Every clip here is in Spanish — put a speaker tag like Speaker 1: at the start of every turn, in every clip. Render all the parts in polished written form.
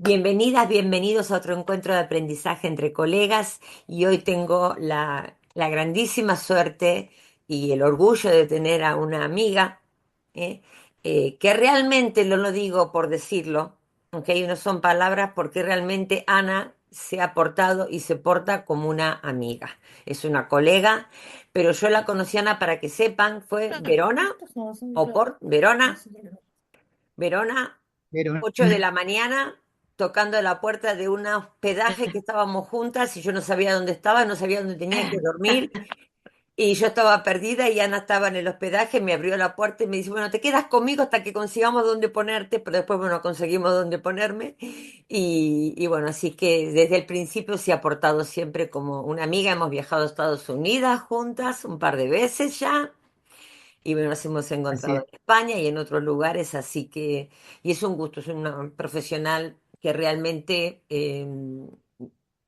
Speaker 1: Bienvenidas, bienvenidos a otro encuentro de aprendizaje entre colegas y hoy tengo la grandísima suerte y el orgullo de tener a una amiga ¿eh? Que realmente no lo digo por decirlo, aunque no son palabras, porque realmente Ana se ha portado y se porta como una amiga. Es una colega, pero yo la conocí, Ana, para que sepan, fue Verona, Verona,
Speaker 2: Pero
Speaker 1: 8 de la mañana, tocando la puerta de un hospedaje que estábamos juntas y yo no sabía dónde estaba, no sabía dónde tenía que dormir y yo estaba perdida y Ana estaba en el hospedaje, me abrió la puerta y me dice, bueno, te quedas conmigo hasta que consigamos dónde ponerte, pero después, bueno, conseguimos dónde ponerme y bueno, así que desde el principio se ha portado siempre como una amiga, hemos viajado a Estados Unidos juntas un par de veces ya. Y bueno, nos hemos
Speaker 2: así
Speaker 1: encontrado
Speaker 2: es.
Speaker 1: en España y en otros lugares, así que, y es un gusto, es una profesional que realmente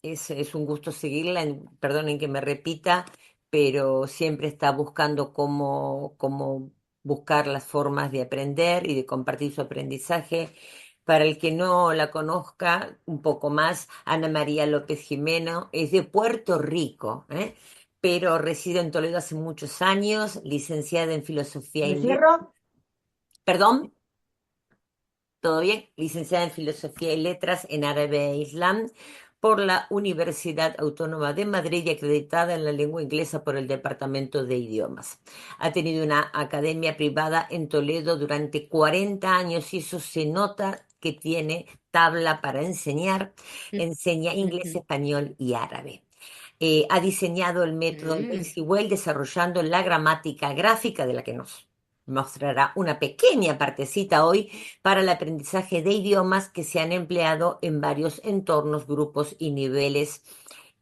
Speaker 1: es un gusto seguirla, perdonen que me repita, pero siempre está buscando cómo buscar las formas de aprender y de compartir su aprendizaje. Para el que no la conozca un poco más, Ana María López Jimeno es de Puerto Rico, ¿eh? Pero reside en Toledo hace muchos años, licenciada en Filosofía y
Speaker 2: ¿Me
Speaker 1: Letras,
Speaker 2: cierro?
Speaker 1: perdón, ¿todo bien? Licenciada en Filosofía y Letras en Árabe e Islam por la Universidad Autónoma de Madrid y acreditada en la lengua inglesa por el Departamento de Idiomas. Ha tenido una academia privada en Toledo durante 40 años y eso se nota que tiene tabla para enseñar. Enseña inglés,
Speaker 2: Ujú.
Speaker 1: español y árabe. Ha diseñado el método
Speaker 2: Mm.
Speaker 1: Lexicwell desarrollando la gramática gráfica de la que nos mostrará una pequeña partecita hoy para el aprendizaje de idiomas que se han empleado en varios entornos, grupos y niveles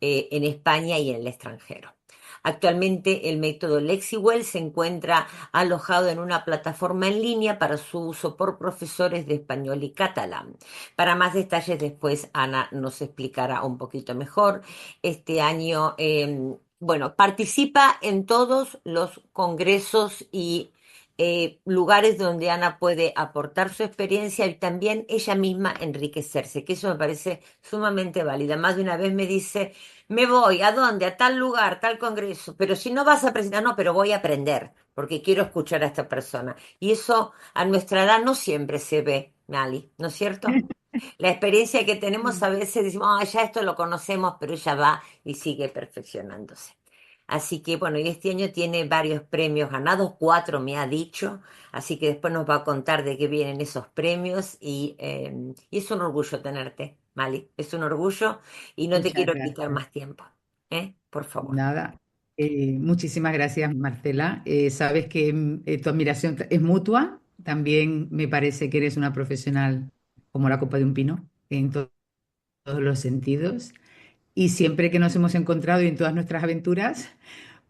Speaker 1: en España y en el extranjero. Actualmente el método Lexicwell se encuentra alojado en una plataforma en línea para su uso por profesores de español y catalán. Para más detalles después Ana nos explicará un poquito mejor. Este año, bueno, participa en todos los congresos y lugares donde Ana puede aportar su experiencia y también ella misma enriquecerse, que eso me parece sumamente válida. Más de una vez me dice, me voy, ¿a dónde? A tal lugar, tal congreso, pero si no vas a presentar, no, pero voy a aprender, porque quiero escuchar a esta persona. Y eso a nuestra edad no siempre se ve, Mali, ¿no es cierto? La experiencia que tenemos a veces decimos, ah, ya esto lo conocemos, pero ella va y sigue perfeccionándose. Así que bueno, y este año tiene varios premios ganados, 4 me ha dicho, así que después nos va a contar de qué vienen esos premios y es un orgullo tenerte, Mali, es un orgullo y no te
Speaker 2: Muchas
Speaker 1: quiero quitar
Speaker 2: gracias.
Speaker 1: más tiempo, ¿eh? Por favor.
Speaker 2: Nada. Muchísimas gracias, Marcela. Sabes que tu admiración es mutua. También me parece que eres una profesional como la copa de un pino en todos los sentidos. Y siempre que nos hemos encontrado y en todas nuestras aventuras,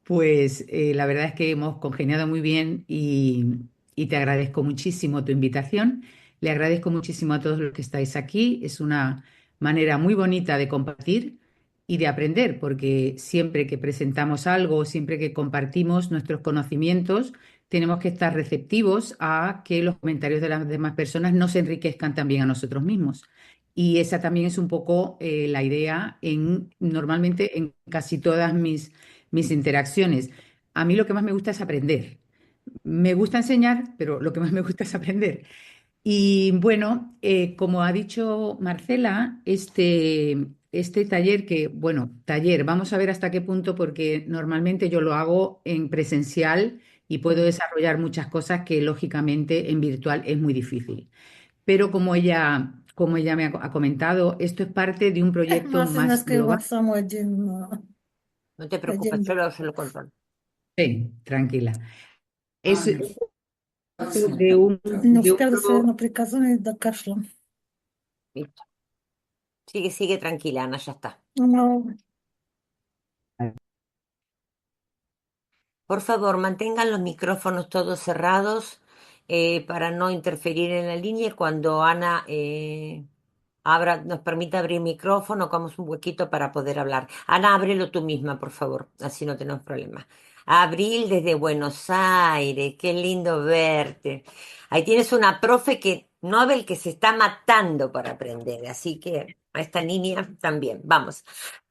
Speaker 2: pues la verdad es que hemos congeniado muy bien y te agradezco muchísimo tu invitación. Le agradezco muchísimo a todos los que estáis aquí. Es una manera muy bonita de compartir y de aprender, porque siempre que presentamos algo, siempre que compartimos nuestros conocimientos, tenemos que estar receptivos a que los comentarios de las demás personas nos enriquezcan también a nosotros mismos. Y esa también es un poco la idea normalmente en casi todas mis interacciones. A mí lo que más me gusta es aprender. Me gusta enseñar, pero lo que más me gusta es aprender. Y bueno, como ha dicho Marcela, este taller bueno, taller, vamos a ver hasta qué punto, porque normalmente yo lo hago en presencial y puedo desarrollar muchas cosas que lógicamente en virtual es muy difícil. Pero como ella me ha comentado, esto es parte de un proyecto más global.
Speaker 1: No te preocupes, yo lo controlo.
Speaker 2: Sí, tranquila. Es parte de un
Speaker 1: Listo. Sigue, sigue tranquila, Ana, ya está. Por favor, mantengan los micrófonos todos cerrados para no interferir en la línea y cuando Ana nos permita abrir micrófono, hagamos un huequito para poder hablar. Ana, ábrelo tú misma, por favor, así no tenemos problemas. Abril desde Buenos Aires, qué lindo verte. Ahí tienes una profe que Nobel que se está matando para aprender, así que a esta niña también. Vamos.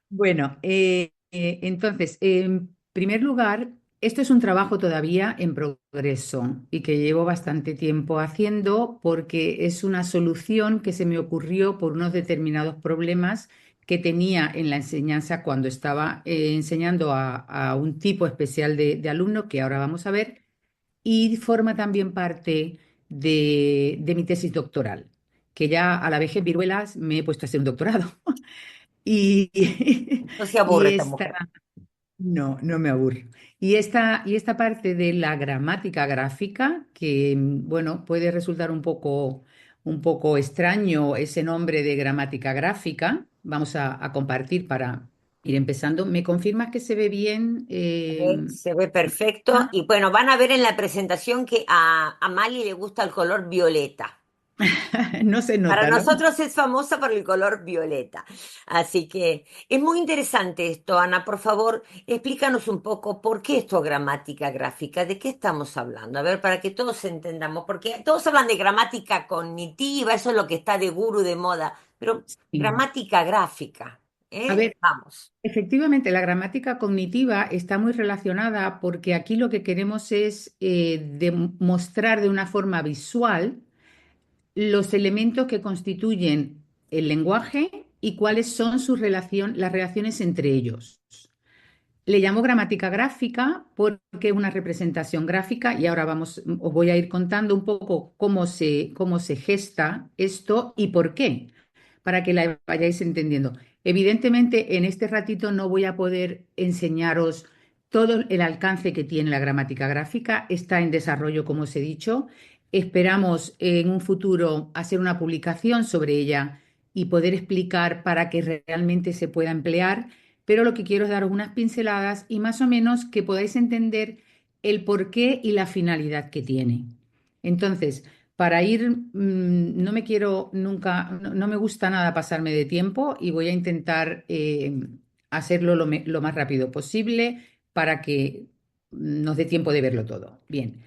Speaker 2: Bueno, entonces, en primer lugar, esto es un trabajo todavía en progreso y que llevo bastante tiempo haciendo porque es una solución que se me ocurrió por unos determinados problemas que tenía en la enseñanza cuando estaba enseñando a un tipo especial de alumno que ahora vamos a ver y forma también parte de mi tesis doctoral, que ya a la vez en viruelas me he puesto a hacer un doctorado. Y,
Speaker 1: No se
Speaker 2: y
Speaker 1: aburre esta
Speaker 2: esta,
Speaker 1: mujer.
Speaker 2: no, no me aburro. Y esta parte de la gramática gráfica, que bueno, puede resultar un poco extraño ese nombre de gramática gráfica, vamos a compartir para ir empezando. ¿Me confirmas que se ve bien?
Speaker 1: Se ve perfecto. Y bueno, van a ver en la presentación que a Mali le gusta el color violeta.
Speaker 2: No se
Speaker 1: Para
Speaker 2: nota, ¿no?
Speaker 1: nosotros es famosa por el color violeta. Así que es muy interesante esto, Ana. Por favor, explícanos un poco por qué esto gramática gráfica, de qué estamos hablando. A ver, para que todos entendamos, porque todos hablan de gramática cognitiva, eso es lo que está de gurú de moda, pero
Speaker 2: Sí.
Speaker 1: gramática gráfica,
Speaker 2: A
Speaker 1: ¿eh?
Speaker 2: ver,
Speaker 1: Vamos.
Speaker 2: efectivamente, la gramática cognitiva está muy relacionada porque aquí lo que queremos es demostrar de una forma visual los elementos que constituyen el lenguaje y cuáles son las relaciones entre ellos. Le llamo gramática gráfica porque es una representación gráfica y ahora os voy a ir contando un poco cómo se gesta esto y por qué, para que la vayáis entendiendo. Evidentemente, en este ratito no voy a poder enseñaros todo el alcance que tiene la gramática gráfica. Está en desarrollo, como os he dicho. Esperamos en un futuro hacer una publicación sobre ella y poder explicar para que realmente se pueda emplear, pero lo que quiero es daros unas pinceladas y más o menos que podáis entender el porqué y la finalidad que tiene. Entonces, para ir, no me quiero nunca, no me gusta nada pasarme de tiempo y voy a intentar hacerlo lo más rápido posible para que nos dé tiempo de verlo todo. Bien,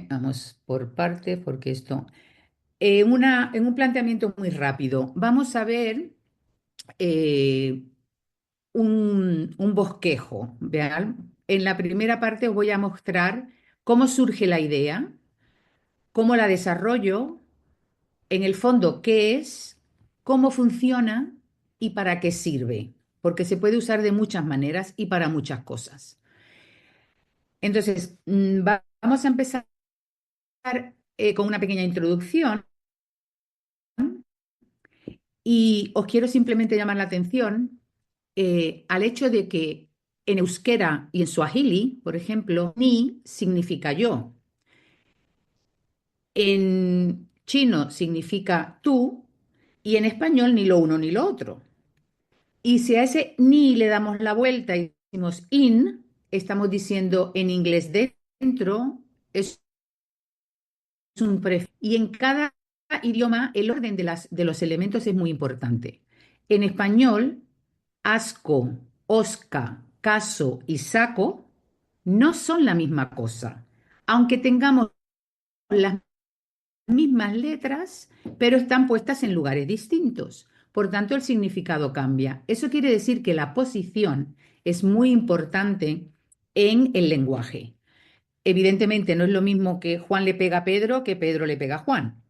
Speaker 2: vamos por partes porque esto... en un planteamiento muy rápido, vamos a ver eh, un bosquejo. Vean, en la primera parte os voy a mostrar cómo surge la idea, cómo la desarrollo, en el fondo qué es, cómo funciona y para qué sirve, porque se puede usar de muchas maneras y para muchas cosas. Entonces, vamos a empezar con una pequeña introducción y os quiero simplemente llamar la atención al hecho de que en euskera y en suajili, por ejemplo, ni significa yo. En chino significa tú y en español ni lo uno ni lo otro. Y si a ese ni le damos la vuelta y decimos in, estamos diciendo en inglés dentro, es un prefijo. Y en cada idioma el orden de los elementos es muy importante. En español, asco, osca, caso y saco no son la misma cosa, aunque tengamos las mismas letras, pero están puestas en lugares distintos. Por tanto, el significado cambia. Eso quiere decir que la posición es muy importante en el lenguaje. Evidentemente, no es lo mismo que Juan le pega a Pedro que Pedro le pega a Juan.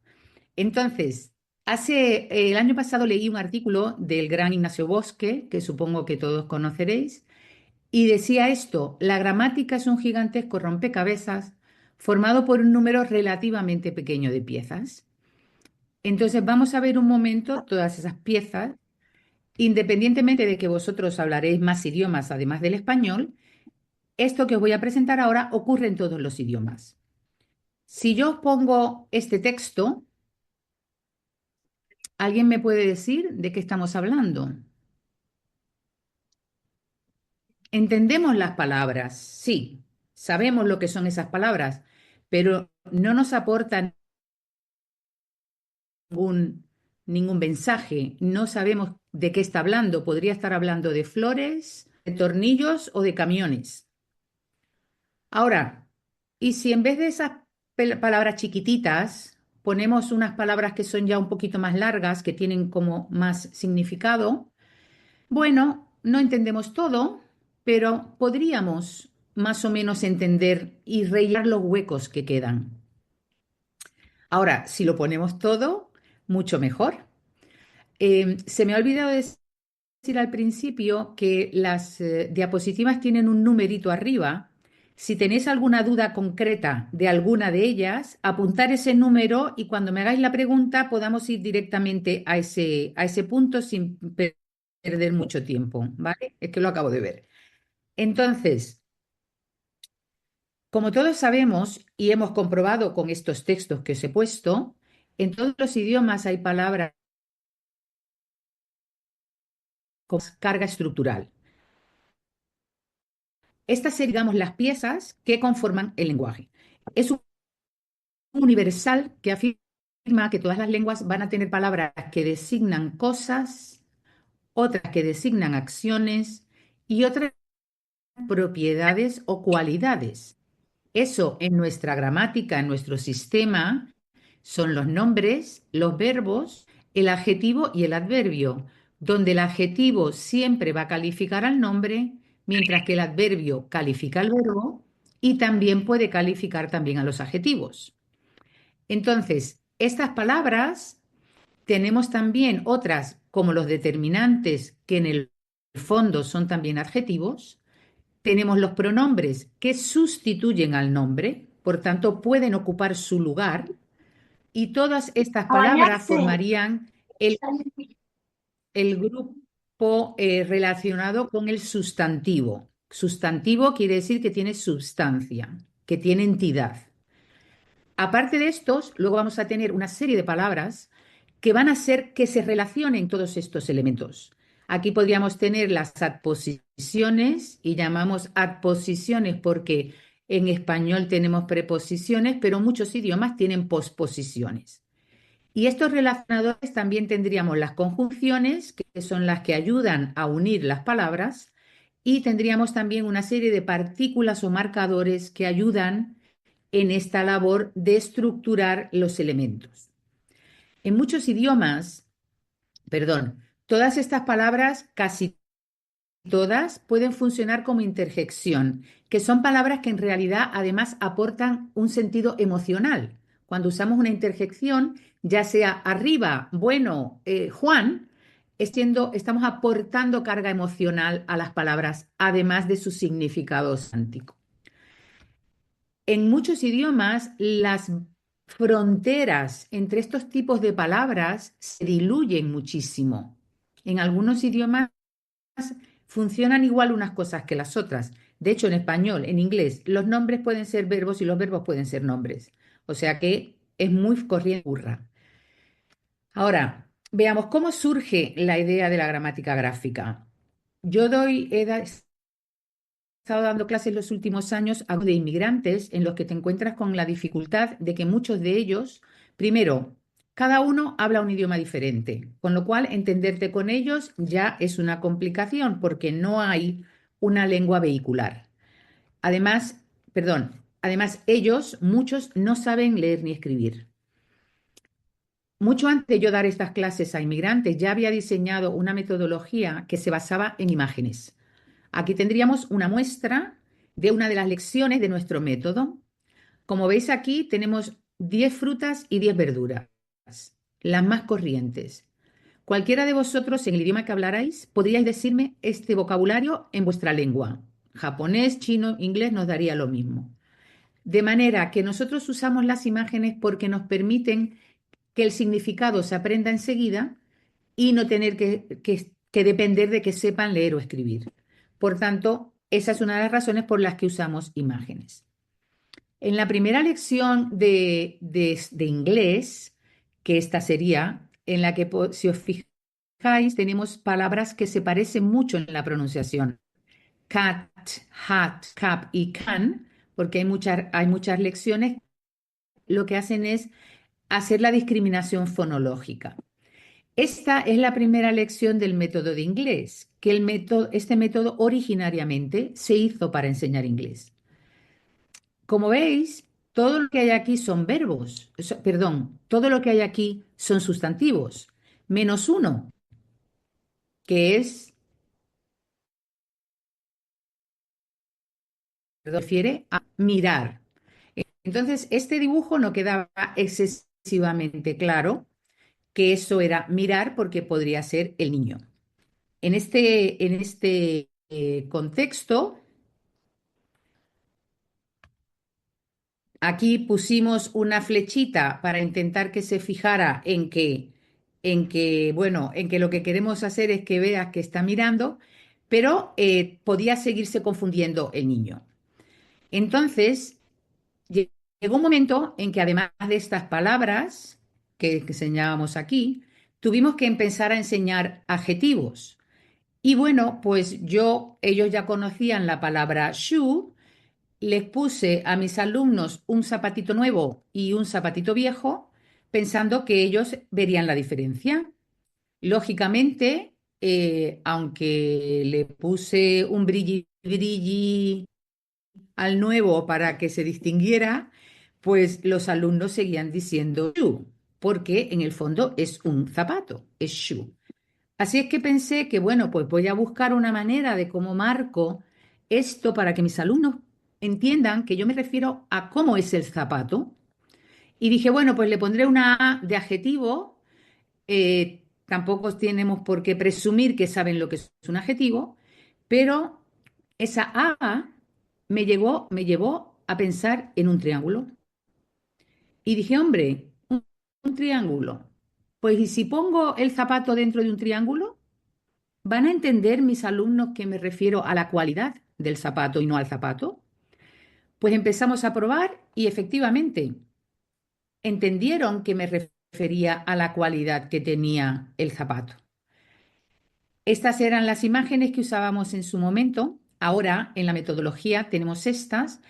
Speaker 2: Entonces, el año pasado leí un artículo del gran Ignacio Bosque, que supongo que todos conoceréis, y decía esto: la gramática es un gigantesco rompecabezas formado por un número relativamente pequeño de piezas. Entonces vamos a ver un momento todas esas piezas, independientemente de que vosotros hablaréis más idiomas además del español, esto que os voy a presentar ahora ocurre en todos los idiomas. Si yo os pongo este texto, ¿alguien me puede decir de qué estamos hablando? Entendemos las palabras, sí, sabemos lo que son esas palabras, pero no nos aportan ningún, ningún mensaje, no sabemos de qué está hablando. Podría estar hablando de flores, de tornillos o de camiones. Ahora, ¿y si en vez de esas palabras chiquititas ponemos unas palabras que son ya un poquito más largas, que tienen como más significado. Bueno, no entendemos todo, pero podríamos más o menos entender y rellenar los huecos que quedan. Ahora, si lo ponemos todo, mucho mejor. Se me ha olvidado decir al principio que las diapositivas tienen un numerito arriba. Si tenéis alguna duda concreta de alguna de ellas, apuntar ese número y cuando me hagáis la pregunta podamos ir directamente a ese punto sin perder mucho tiempo, ¿vale? Es que lo acabo de ver. Entonces, como todos sabemos y hemos comprobado con estos textos que os he puesto, en todos los idiomas hay palabras con carga estructural. Estas son, digamos, las piezas que conforman el lenguaje. Es un universal que afirma que todas las lenguas van a tener palabras que designan cosas, otras que designan acciones y otras propiedades o cualidades. Eso en nuestra gramática, en nuestro sistema, son los nombres, los verbos, el adjetivo y el adverbio, donde el adjetivo siempre va a calificar al nombre, mientras que el adverbio califica al verbo y también puede calificar también a los adjetivos. Entonces, estas palabras tenemos también otras como los determinantes, que en el fondo son también adjetivos. Tenemos los pronombres que sustituyen al nombre, por tanto pueden ocupar su lugar, y todas estas
Speaker 3: A
Speaker 2: palabras
Speaker 3: bañarse.
Speaker 2: formarían el grupo relacionado con el sustantivo. Sustantivo quiere decir que tiene substancia, que tiene entidad. Aparte de estos, luego vamos a tener una serie de palabras que van a hacer que se relacionen todos estos elementos. Aquí podríamos tener las adposiciones y llamamos adposiciones porque en español tenemos preposiciones, pero muchos idiomas tienen posposiciones. Y estos relacionadores también tendríamos las conjunciones, que son las que ayudan a unir las palabras, y tendríamos también una serie de partículas o marcadores que ayudan en esta labor de estructurar los elementos. En muchos idiomas, perdón, todas estas palabras, casi todas, pueden funcionar como interjección, que son palabras que en realidad además aportan un sentido emocional. Cuando usamos una interjección, ya sea arriba, bueno, Juan, estamos aportando carga emocional a las palabras, además de su significado semántico. En muchos idiomas, las fronteras entre estos tipos de palabras se diluyen muchísimo. En algunos idiomas funcionan igual unas cosas que las otras. De hecho, en español, en inglés, los nombres pueden ser verbos y los verbos pueden ser nombres. O sea que es muy corriente. Ahora, veamos cómo surge la idea de la gramática gráfica. He estado dando clases los últimos años a de inmigrantes en los que te encuentras con la dificultad de que muchos de ellos, primero, cada uno habla un idioma diferente, con lo cual entenderte con ellos ya es una complicación porque no hay una lengua vehicular. Además, además ellos, muchos, no saben leer ni escribir. Mucho antes de yo dar estas clases a inmigrantes, ya había diseñado una metodología que se basaba en imágenes. Aquí tendríamos una muestra de una de las lecciones de nuestro método. Como veis aquí, tenemos 10 frutas y 10 verduras, las más corrientes. Cualquiera de vosotros, en el idioma que hablarais, podríais decirme este vocabulario en vuestra lengua. Japonés, chino, inglés nos daría lo mismo. De manera que nosotros usamos las imágenes porque nos permiten que el significado se aprenda enseguida y no tener que depender de que sepan leer o escribir. Por tanto, esa es una de las razones por las que usamos imágenes. En la primera lección de inglés, que esta sería, en la que, si os fijáis, tenemos palabras que se parecen mucho en la pronunciación. Cat, hat, cap y can, porque hay muchas lecciones, lo que hacen es hacer la discriminación fonológica. Esta es la primera lección del método de inglés, que este método originariamente se hizo para enseñar inglés. Como veis, todo lo que hay aquí son verbos, perdón, todo lo que hay aquí son sustantivos, menos uno, que es, refiere a mirar. Entonces, este dibujo no quedaba excesivamente claro que eso era mirar porque podría ser el niño. En este contexto, aquí pusimos una flechita para intentar que se fijara bueno, en que lo que queremos hacer es que vea que está mirando, pero podía seguirse confundiendo el niño. Entonces, llegó un momento en que además de estas palabras que enseñábamos aquí, tuvimos que empezar a enseñar adjetivos. Y bueno, pues ellos ya conocían la palabra shoe, les puse a mis alumnos un zapatito nuevo y un zapatito viejo, pensando que ellos verían la diferencia. Lógicamente, aunque le puse un brilli brilli al nuevo para que se distinguiera, pues los alumnos seguían diciendo shoe, porque en el fondo es un zapato, es shoe. Así es que pensé que, bueno, pues voy a buscar una manera de cómo marco esto para que mis alumnos entiendan que yo me refiero a cómo es el zapato. Y dije, bueno, pues le pondré una A de adjetivo. Tampoco tenemos por qué presumir que saben lo que es un adjetivo, pero esa A me llevó a pensar en un triángulo. Y dije, hombre, un triángulo. Pues, ¿y si pongo el zapato dentro de un triángulo? ¿Van a entender mis alumnos que me refiero a la cualidad del zapato y no al zapato? Pues empezamos a probar y efectivamente entendieron que me refería a la cualidad que tenía el zapato. Estas eran las imágenes que usábamos en su momento. Ahora en la metodología tenemos estas,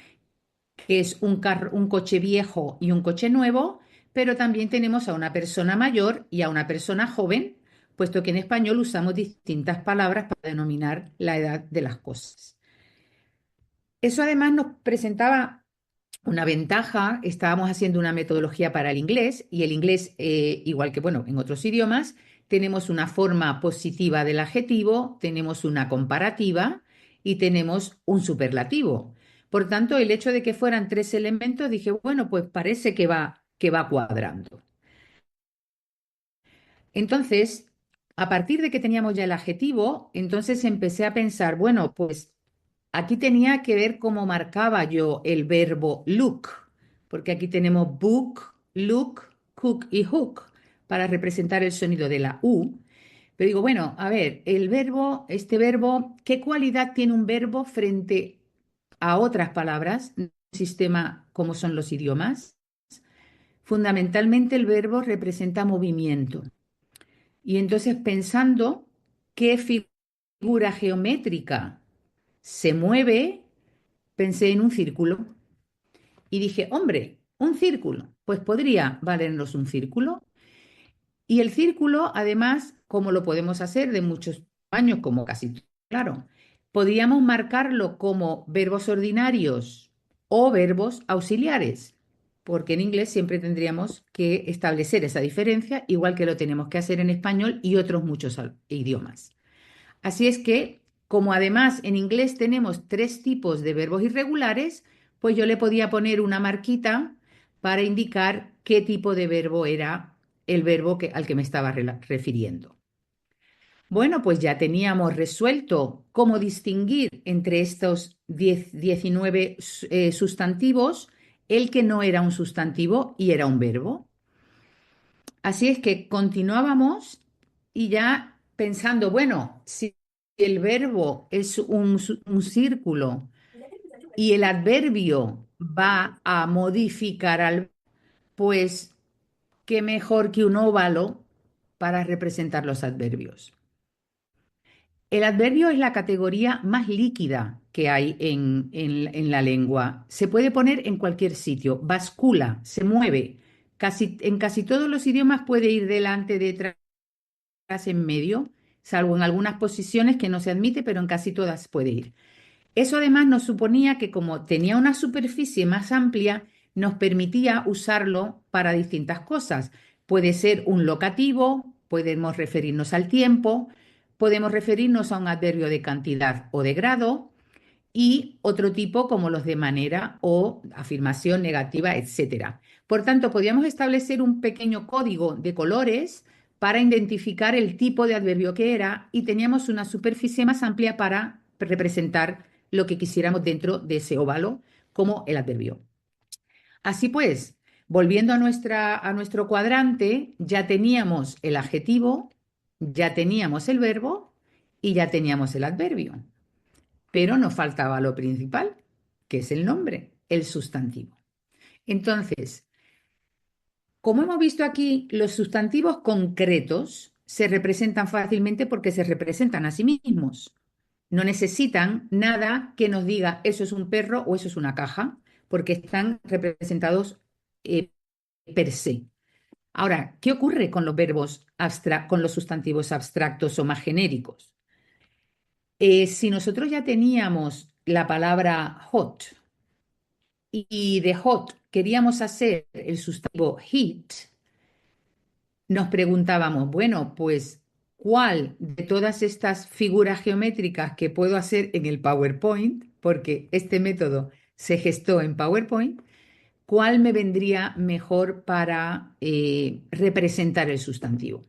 Speaker 2: que es un coche viejo y un coche nuevo, pero también tenemos a una persona mayor y a una persona joven, puesto que en español usamos distintas palabras para denominar la edad de las cosas. Eso además nos presentaba una ventaja. Estábamos haciendo una metodología para el inglés y el inglés, igual que bueno, en otros idiomas, tenemos una forma positiva del adjetivo, tenemos una comparativa y tenemos un superlativo. Por tanto, el hecho de que fueran tres elementos, dije, bueno, pues parece que va cuadrando. Entonces, a partir de que teníamos ya el adjetivo, entonces empecé a pensar, bueno, pues aquí tenía que ver cómo marcaba yo el verbo look, porque aquí tenemos book, look, cook y hook para representar el sonido de la U. Pero digo, bueno, a ver, este verbo, ¿qué cualidad tiene un verbo frente a otras palabras en un sistema como son los idiomas? Fundamentalmente el verbo representa movimiento. Y entonces pensando qué figura geométrica se mueve, pensé en un círculo y dije, hombre, un círculo, pues podría valernos un círculo. Y el círculo, además, como lo podemos hacer de muchos años, como casi, claro, podríamos marcarlo como verbos ordinarios o verbos auxiliares, porque en inglés siempre tendríamos que establecer esa diferencia, igual que lo tenemos que hacer en español y otros muchos idiomas. Así es que, como además en inglés tenemos tres tipos de verbos irregulares, pues yo le podía poner una marquita para indicar qué tipo de verbo era el verbo al que me estaba refiriendo. Bueno, pues ya teníamos resuelto cómo distinguir entre estos 19 sustantivos el que no era un sustantivo y era un verbo. Así es que continuábamos y ya pensando, bueno, si el verbo es un círculo y el adverbio va a modificar al, pues qué mejor que un óvalo para representar los adverbios. El adverbio es la categoría más líquida que hay en la lengua. Se puede poner en cualquier sitio, bascula, se mueve. En casi todos los idiomas puede ir delante, detrás, en medio, salvo en algunas posiciones que no se admite, pero en casi todas puede ir. Eso además nos suponía que como tenía una superficie más amplia, nos permitía usarlo para distintas cosas. Puede ser un locativo, podemos referirnos al tiempo, podemos referirnos a un adverbio de cantidad o de grado y otro tipo como los de manera o afirmación negativa, etcétera. Por tanto, podíamos establecer un pequeño código de colores para identificar el tipo de adverbio que era y teníamos una superficie más amplia para representar lo que quisiéramos dentro de ese óvalo como el adverbio. Así pues, volviendo a nuestro cuadrante, ya teníamos el adjetivo, ya teníamos el verbo y ya teníamos el adverbio. Pero nos faltaba lo principal, que es el nombre, el sustantivo. Entonces, como hemos visto aquí, los sustantivos concretos se representan fácilmente porque se representan a sí mismos. No necesitan nada que nos diga eso es un perro o eso es una caja, porque están representados eh, per se. Ahora, ¿qué ocurre con los verbos con los sustantivos abstractos o más genéricos? Si nosotros ya teníamos la palabra hot y de hot queríamos hacer el sustantivo heat, nos preguntábamos, bueno, pues, ¿cuál de todas estas figuras geométricas que puedo hacer en el PowerPoint, porque este método se gestó en PowerPoint, cuál me vendría mejor para representar el sustantivo?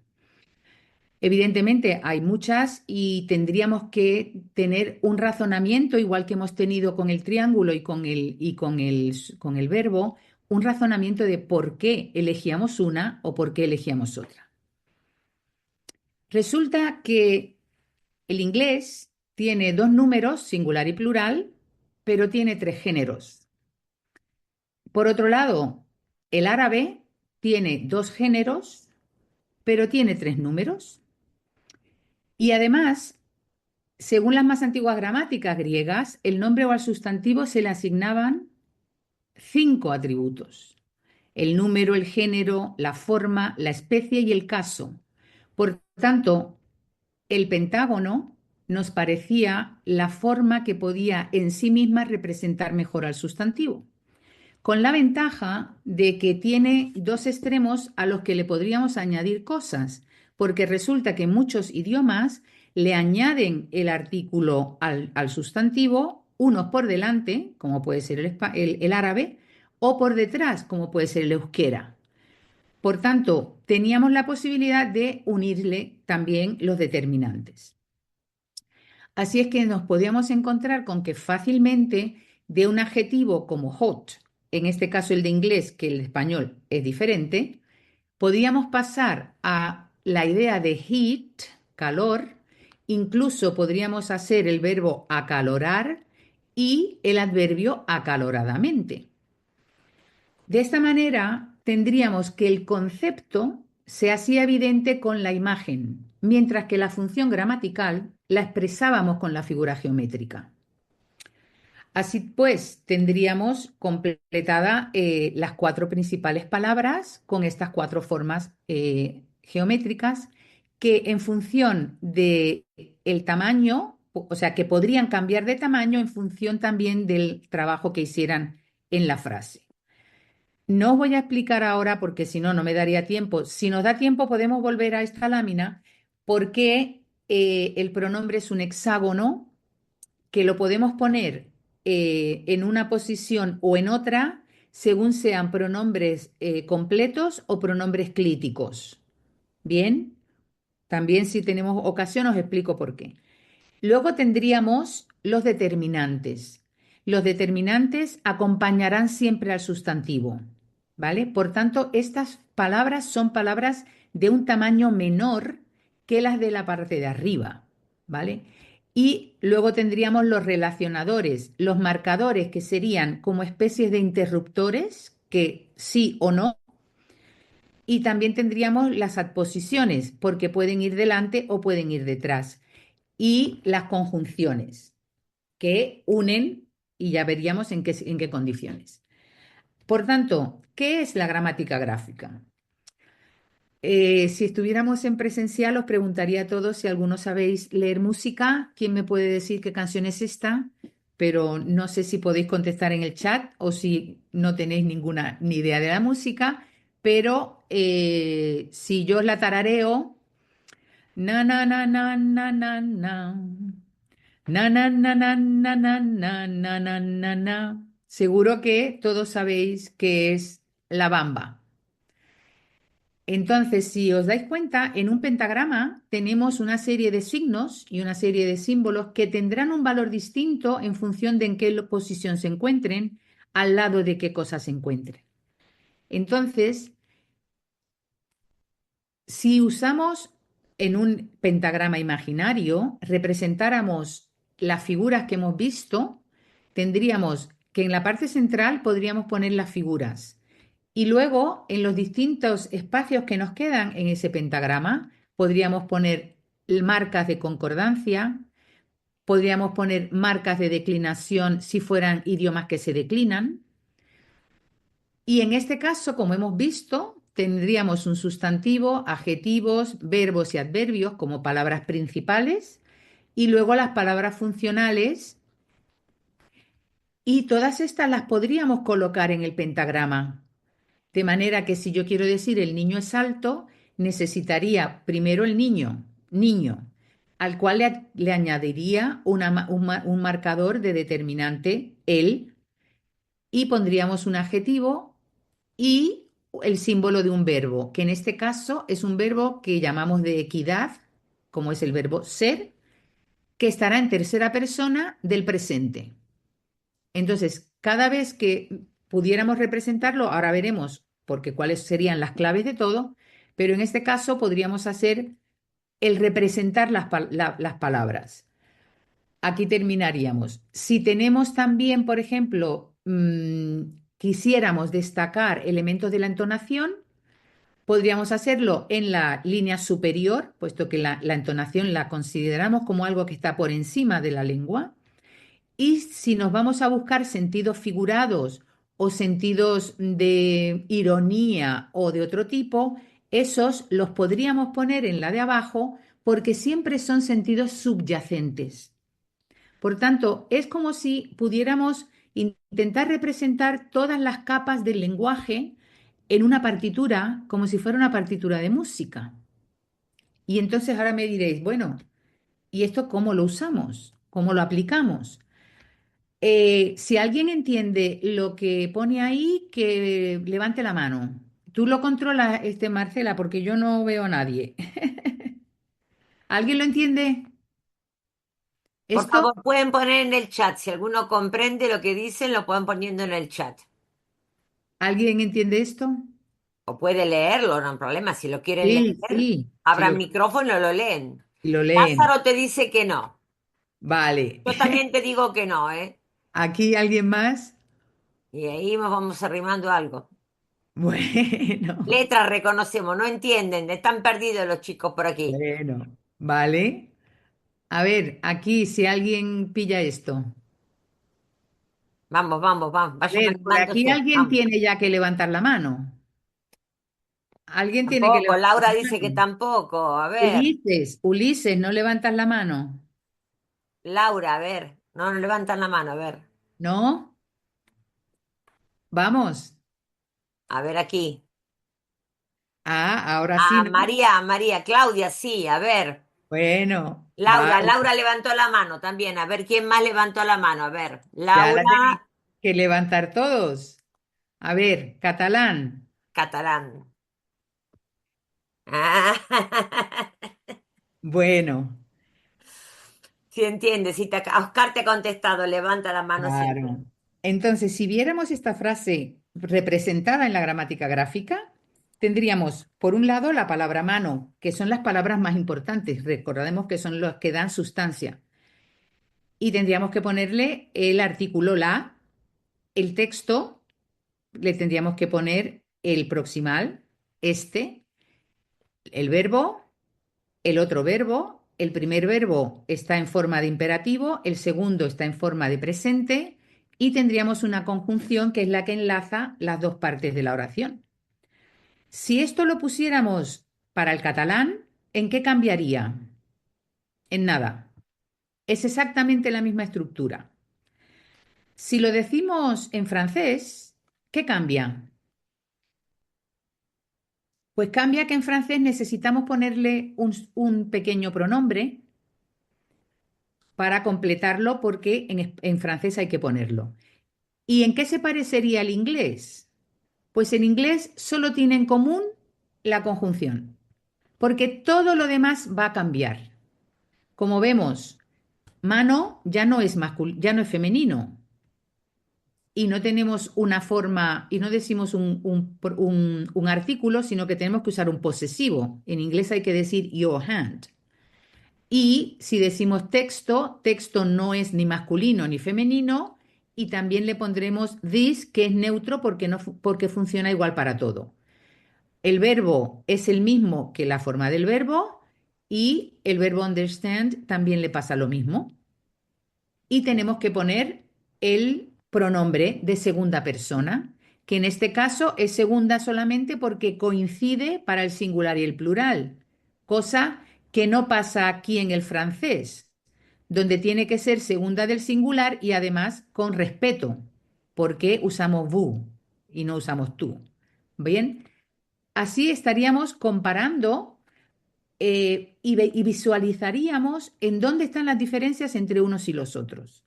Speaker 2: Evidentemente hay muchas y tendríamos que tener un razonamiento, igual que hemos tenido con el triángulo con el verbo, un razonamiento de por qué elegíamos una o por qué elegíamos otra. Resulta que el inglés tiene dos números, singular y plural, pero tiene tres géneros. Por otro lado, el árabe tiene dos géneros, pero tiene tres números. Y además, según las más antiguas gramáticas griegas, el nombre o al sustantivo se le asignaban cinco atributos: el número, el género, la forma, la especie y el caso. Por tanto, el pentágono nos parecía la forma que podía en sí misma representar mejor al sustantivo, con la ventaja de que tiene dos extremos a los que le podríamos añadir cosas, porque resulta que muchos idiomas le añaden el artículo al sustantivo, unos por delante, como puede ser el árabe, o por detrás, como puede ser el euskera. Por tanto, teníamos la posibilidad de unirle también los determinantes. Así es que nos podíamos encontrar con que fácilmente de un adjetivo como hot, en este caso el de inglés, que el de español es diferente, podíamos pasar a la idea de heat, calor, incluso podríamos hacer el verbo acalorar y el adverbio acaloradamente. De esta manera tendríamos que el concepto se hacía evidente con la imagen, mientras que la función gramatical la expresábamos con la figura geométrica. Así pues, tendríamos completada las cuatro principales palabras con estas cuatro formas geométricas que en función de el tamaño, o sea, que podrían cambiar de tamaño en función también del trabajo que hicieran en la frase. No os voy a explicar ahora porque si no, no me daría tiempo. Si nos da tiempo, podemos volver a esta lámina porque el pronombre es un hexágono que lo podemos poner en una posición o en otra según sean pronombres completos o pronombres clíticos. Bien, también si tenemos ocasión os explico por qué. Luego tendríamos los determinantes. Los determinantes acompañarán siempre al sustantivo, ¿vale? Por tanto, estas palabras son palabras de un tamaño menor que las de la parte de arriba, ¿vale? Y luego tendríamos los relacionadores, los marcadores que serían como especies de interruptores, que sí o no, y también tendríamos las adposiciones, porque pueden ir delante o pueden ir detrás, y las conjunciones que unen y ya veríamos en qué condiciones. Por tanto, ¿qué es la gramática gráfica? Si estuviéramos en presencial, os preguntaría a todos si alguno sabéis leer música. ¿Quién me puede decir qué canción es esta? pero no sé si podéis contestar en el chat o si no tenéis ninguna ni idea de la música, pero si yo os la tarareo, na na na na na na na, na na na na na na na na na na na, seguro que todos sabéis que es la bamba. Entonces, si os dais cuenta, en un pentagrama tenemos una serie de signos y una serie de símbolos que tendrán un valor distinto en función de en qué posición se encuentren, al lado de qué cosa se encuentren. Entonces, si usamos en un pentagrama imaginario, representáramos las figuras que hemos visto, tendríamos que en la parte central podríamos poner las figuras. Y luego, en los distintos espacios que nos quedan en ese pentagrama, podríamos poner marcas de concordancia, podríamos poner marcas de declinación si fueran idiomas que se declinan. Y en este caso, como hemos visto, tendríamos un sustantivo, adjetivos, verbos y adverbios como palabras principales y luego las palabras funcionales. Y todas estas las podríamos colocar en el pentagrama. De manera que si yo quiero decir el niño es alto, necesitaría primero el niño, niño, al cual le añadiría un marcador de determinante, él, y pondríamos un adjetivo y el símbolo de un verbo, que en este caso es un verbo que llamamos de equidad, como es el verbo ser, que estará en tercera persona del presente. Entonces, cada vez que pudiéramos representarlo, ahora veremos porque cuáles serían las claves de todo, pero en este caso podríamos hacer el representar las palabras. Aquí terminaríamos. Si tenemos también, por ejemplo, quisiéramos destacar elementos de la entonación, podríamos hacerlo en la línea superior, puesto que la entonación la consideramos como algo que está por encima de la lengua. Y si nos vamos a buscar sentidos figurados o sentidos de ironía o de otro tipo, esos los podríamos poner en la de abajo porque siempre son sentidos subyacentes. Por tanto, es como si pudiéramos intentar representar todas las capas del lenguaje en una partitura, como si fuera una partitura de música. Y entonces ahora me diréis, bueno, ¿y esto cómo lo usamos? ¿Cómo lo aplicamos? Si alguien entiende lo que pone ahí, que levante la mano. Tú lo controlas, Marcela, porque yo no veo a nadie. ¿Alguien lo entiende?
Speaker 1: Por
Speaker 2: ¿Esto?
Speaker 1: favor, pueden poner en el chat. Si alguno comprende lo que dicen, lo pueden poniendo en el chat.
Speaker 2: ¿Alguien entiende esto?
Speaker 1: O puede leerlo, no hay problema. Si lo quieren
Speaker 2: Sí,
Speaker 1: leer,
Speaker 2: sí, sí
Speaker 1: abran micrófono y lo leen.
Speaker 2: lo leen.
Speaker 1: Lázaro te dice que no.
Speaker 2: Vale.
Speaker 1: Yo también te digo que no, ¿eh?
Speaker 2: ¿Aquí alguien más?
Speaker 1: Y ahí nos vamos arrimando algo.
Speaker 2: Bueno,
Speaker 1: Letras reconocemos, no entienden, están perdidos los chicos por aquí.
Speaker 2: bueno, vale. A ver, aquí si alguien pilla esto.
Speaker 1: Vamos, vamos, vamos,
Speaker 2: A
Speaker 1: vayan
Speaker 2: ver, por aquí
Speaker 1: animándose.
Speaker 2: alguien
Speaker 1: Vamos.
Speaker 2: tiene ya que levantar la mano. Alguien tiene que
Speaker 1: Tampoco,
Speaker 2: levantar
Speaker 1: Laura
Speaker 2: la
Speaker 1: dice que
Speaker 2: mano.
Speaker 1: tampoco. A ver,
Speaker 2: Ulises, Ulises, ¿no levantas la mano?
Speaker 1: Laura, a ver. No, no levantan la mano, a ver.
Speaker 2: ¿No? Vamos.
Speaker 1: A ver aquí.
Speaker 2: Ah, ahora sí,
Speaker 1: Ah,
Speaker 2: ¿no?
Speaker 1: María, María, Claudia, sí, a ver.
Speaker 2: Bueno,
Speaker 1: Laura,
Speaker 2: vale.
Speaker 1: Laura levantó la mano también. A ver quién más levantó la mano. A ver,
Speaker 2: Ya la tenéis
Speaker 1: Laura,
Speaker 2: que levantar todos. A ver, catalán.
Speaker 1: catalán. Ah,
Speaker 2: Bueno,
Speaker 1: si entiendes, si Oscar te ha contestado, levanta la mano siempre.
Speaker 2: claro. Entonces, si viéramos esta frase representada en la gramática gráfica, tendríamos, por un lado, la palabra mano, que son las palabras más importantes. Recordemos que son los que dan sustancia. Y tendríamos que ponerle el artículo la, el texto, le tendríamos que poner el proximal, este, el verbo, el otro verbo. El primer verbo está en forma de imperativo, el segundo está en forma de presente y tendríamos una conjunción que es la que enlaza las dos partes de la oración. Si esto lo pusiéramos para el catalán, ¿en qué cambiaría? En nada. Es exactamente la misma estructura. Si lo decimos en francés, ¿qué cambia? Pues cambia que en francés necesitamos ponerle un pequeño pronombre para completarlo porque en francés hay que ponerlo. ¿Y en qué se parecería al inglés? Pues en inglés solo tiene en común la conjunción, porque todo lo demás va a cambiar. Como vemos, mano ya no es femenino y no tenemos una forma y no decimos un artículo, sino que tenemos que usar un posesivo. En inglés hay que decir your hand. Y si decimos texto, texto no es ni masculino ni femenino y también le pondremos this, que es neutro porque, no, porque funciona igual para todo. El verbo es el mismo que la forma del verbo y el verbo understand también le pasa lo mismo. Y tenemos que poner el pronombre de segunda persona, que en este caso es segunda solamente porque coincide para el singular y el plural, cosa que no pasa aquí en el francés, donde tiene que ser segunda del singular y además con respeto, porque usamos vous y no usamos tú. Bien, así estaríamos comparando y visualizaríamos en dónde están las diferencias entre unos y los otros.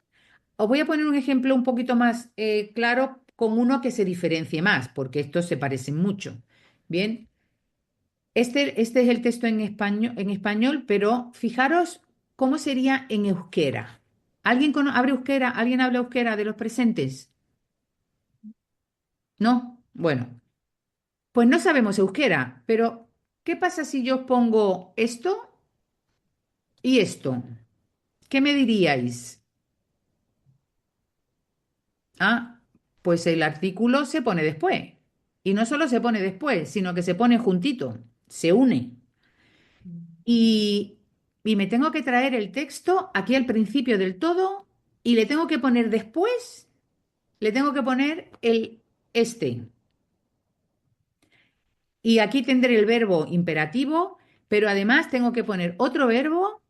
Speaker 2: Os voy a poner un ejemplo un poquito más claro con uno que se diferencie más, porque estos se parecen mucho. Bien, este es el texto en español, pero fijaros cómo sería en euskera. ¿Alguien abre euskera? ¿Alguien habla euskera de los presentes? ¿No? Bueno, pues no sabemos euskera, pero ¿qué pasa si yo pongo esto y esto? ¿Qué me diríais? Ah, pues el artículo se pone después. Y no solo se pone después, sino que se pone juntito, se une. Y, y me tengo que traer el texto aquí al principio del todo y le tengo que poner después, le tengo que poner el este. Y aquí tendré el verbo imperativo, pero además tengo que poner otro verbo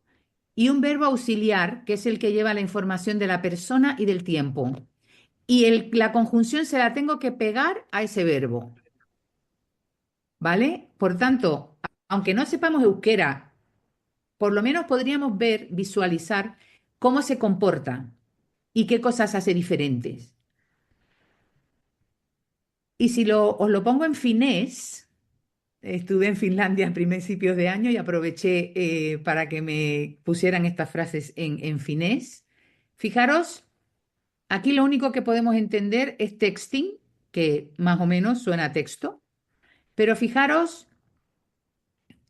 Speaker 2: y un verbo auxiliar, que es el que lleva la información de la persona y del tiempo. Y la conjunción se la tengo que pegar a ese verbo. ¿Vale? Por tanto, aunque no sepamos euskera, por lo menos podríamos ver, visualizar cómo se comporta y qué cosas hace diferentes. Y si os lo pongo en finés, estuve en Finlandia a principios de año y aproveché para que me pusieran estas frases en finés. Fijaros, aquí lo único que podemos entender es texting, que más o menos suena a texto, pero fijaros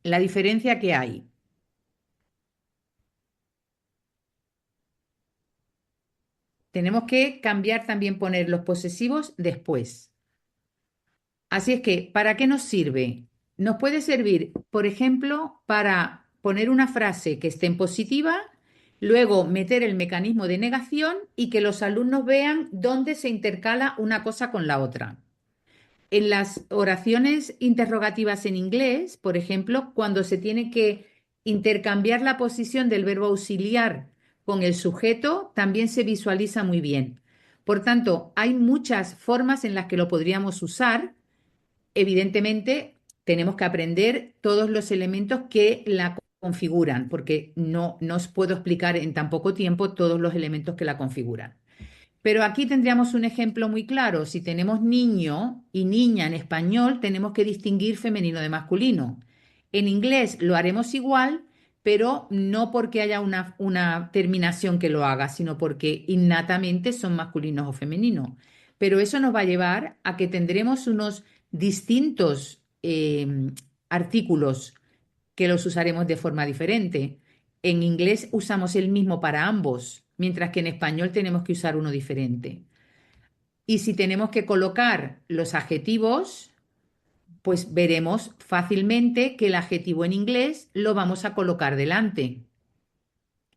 Speaker 2: la diferencia que hay. Tenemos que cambiar también, poner los posesivos después. Así es que, ¿para qué nos sirve? Nos puede servir, por ejemplo, para poner una frase que esté en positiva, luego meter el mecanismo de negación y que los alumnos vean dónde se intercala una cosa con la otra. En las oraciones interrogativas en inglés, por ejemplo, cuando se tiene que intercambiar la posición del verbo auxiliar con el sujeto, también se visualiza muy bien. Por tanto, hay muchas formas en las que lo podríamos usar. Evidentemente, tenemos que aprender todos los elementos que la configuran, porque no os puedo explicar en tan poco tiempo todos los elementos que la configuran. Pero aquí tendríamos un ejemplo muy claro. Si tenemos niño y niña en español, tenemos que distinguir femenino de masculino. En inglés lo haremos igual, pero no porque haya una terminación que lo haga, sino porque innatamente son masculinos o femeninos. Pero eso nos va a llevar a que tendremos unos distintos artículos que los usaremos de forma diferente. En inglés usamos el mismo para ambos, mientras que en español tenemos que usar uno diferente. Y si tenemos que colocar los adjetivos, pues veremos fácilmente que el adjetivo en inglés lo vamos a colocar delante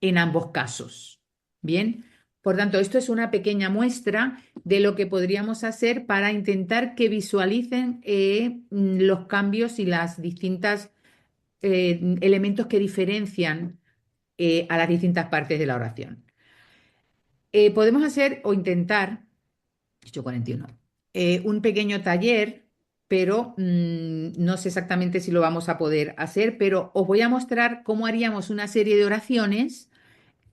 Speaker 2: en ambos casos. Bien, por tanto, esto es una pequeña muestra de lo que podríamos hacer para intentar que visualicen los cambios y las distintas elementos que diferencian a las distintas partes de la oración. Podemos hacer o intentar, 8:41, un pequeño taller, pero no sé exactamente si lo vamos a poder hacer, pero os voy a mostrar cómo haríamos una serie de oraciones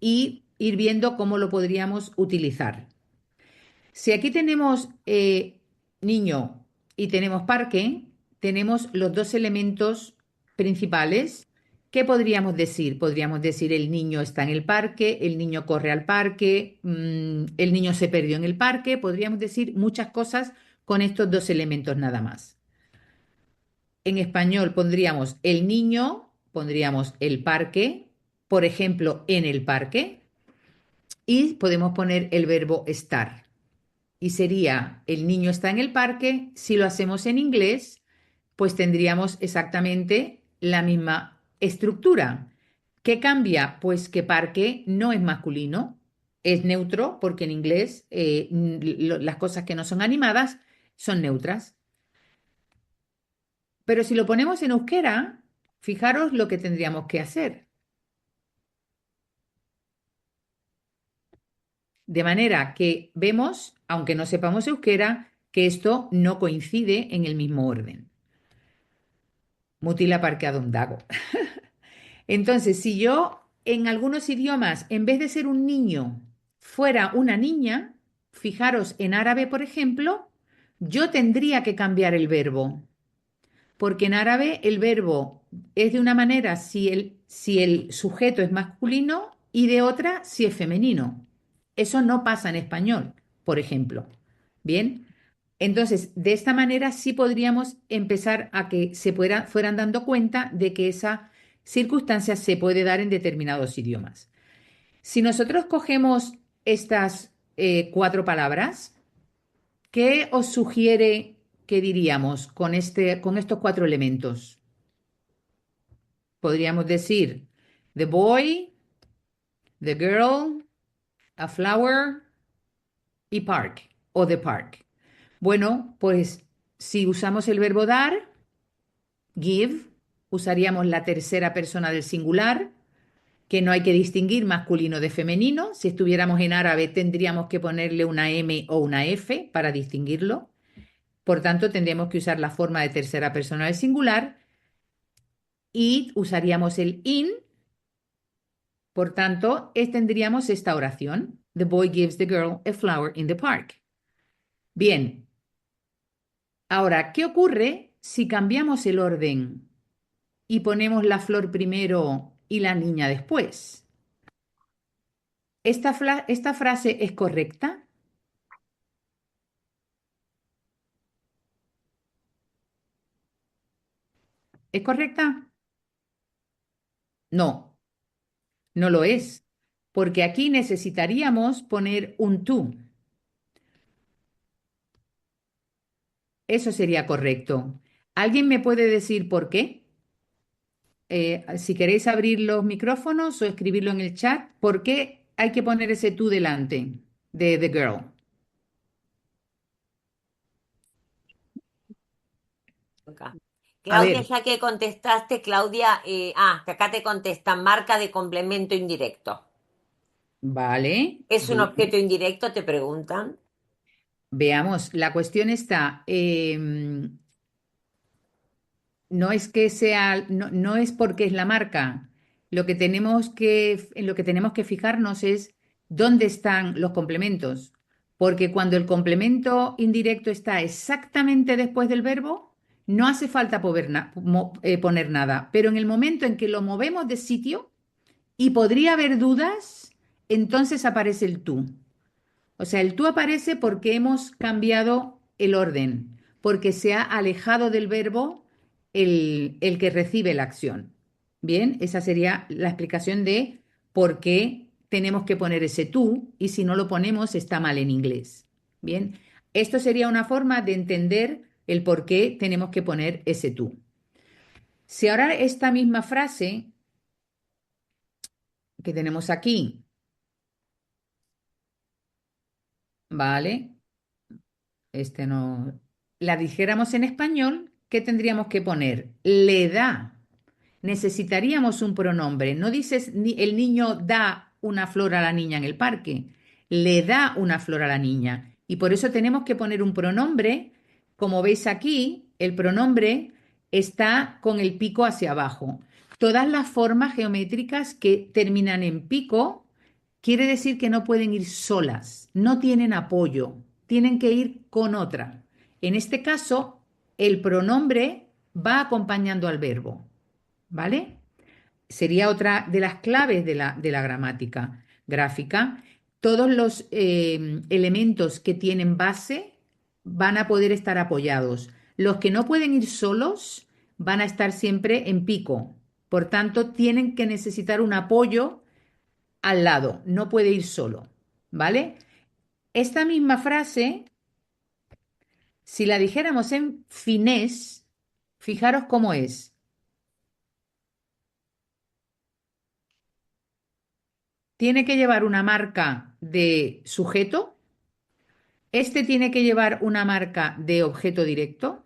Speaker 2: y ir viendo cómo lo podríamos utilizar. Si aquí tenemos niño y tenemos parque, tenemos los dos elementos principales. ¿Qué podríamos decir? Podríamos decir el niño está en el parque, el niño corre al parque, el niño se perdió en el parque. Podríamos decir muchas cosas con estos dos elementos nada más. En español pondríamos el niño, pondríamos el parque, por ejemplo, en el parque, y podemos poner el verbo estar. Y sería el niño está en el parque. Si lo hacemos en inglés, pues tendríamos exactamente la misma estructura. ¿Qué cambia? Pues que parque no es masculino, es neutro, porque en inglés las cosas que no son animadas son neutras. Pero si lo ponemos en euskera, fijaros lo que tendríamos que hacer. De manera que vemos, aunque no sepamos euskera, que esto no coincide en el mismo orden. Mutila parkeado un dago. Entonces, si yo en algunos idiomas, en vez de ser un niño, fuera una niña, fijaros, en árabe, por ejemplo, yo tendría que cambiar el verbo, porque en árabe el verbo es de una manera si el sujeto es masculino y de otra si es femenino. Eso no pasa en español, por ejemplo. Bien, entonces, de esta manera sí podríamos empezar a que fueran dando cuenta de que esa circunstancia se puede dar en determinados idiomas. Si nosotros cogemos estas cuatro palabras, ¿qué os sugiere que diríamos con estos cuatro elementos? Podríamos decir the boy, the girl, a flower y park o the park. Bueno, pues si usamos el verbo dar, give, usaríamos la tercera persona del singular, que no hay que distinguir masculino de femenino. Si estuviéramos en árabe tendríamos que ponerle una M o una F para distinguirlo. Por tanto, tendríamos que usar la forma de tercera persona del singular y usaríamos el in. Por tanto, tendríamos esta oración. The boy gives the girl a flower in the park. Bien, ahora, ¿qué ocurre si cambiamos el orden y ponemos la flor primero y la niña después? ¿Esta frase es correcta? ¿Es correcta? No, no lo es, porque aquí necesitaríamos poner un tú. Eso sería correcto. ¿Alguien me puede decir por qué? Si queréis abrir los micrófonos o escribirlo en el chat, ¿por qué hay que poner ese tú delante de the girl?
Speaker 1: Acá.
Speaker 2: A
Speaker 1: Claudia,
Speaker 2: ver,
Speaker 1: ya que contestaste, Claudia, que acá te contestan marca de complemento indirecto.
Speaker 2: vale,
Speaker 1: ¿Es un
Speaker 2: bien.
Speaker 1: objeto indirecto? Te preguntan.
Speaker 2: Veamos, la cuestión está, no es que sea, no, no es porque es la marca. En lo que tenemos que fijarnos es dónde están los complementos. Porque cuando el complemento indirecto está exactamente después del verbo, no hace falta poner nada. Pero en el momento en que lo movemos de sitio y podría haber dudas, entonces aparece el tú. O sea, el tú aparece porque hemos cambiado el orden, porque se ha alejado del verbo el que recibe la acción. Bien, esa sería la explicación de por qué tenemos que poner ese tú y si no lo ponemos está mal en inglés. Bien, esto sería una forma de entender el por qué tenemos que poner ese tú. Si ahora esta misma frase que tenemos aquí, ¿vale? No, la dijéramos en español, ¿qué tendríamos que poner? Le da. Necesitaríamos un pronombre. No dices el niño da una flor a la niña en el parque. le da una flor a la niña. Y por eso tenemos que poner un pronombre. Como veis aquí, el pronombre está con el pico hacia abajo. Todas las formas geométricas que terminan en pico quiere decir que no pueden ir solas, no tienen apoyo, tienen que ir con otra. En este caso, el pronombre va acompañando al verbo, ¿vale? Sería otra de las claves de la gramática gráfica. Todos los elementos que tienen base van a poder estar apoyados. Los que no pueden ir solos van a estar siempre en pico. Por tanto, tienen que necesitar un apoyo al lado, no puede ir solo, ¿vale? Esta misma frase, si la dijéramos en finés, fijaros cómo es. Tiene que llevar una marca de sujeto, este tiene que llevar una marca de objeto directo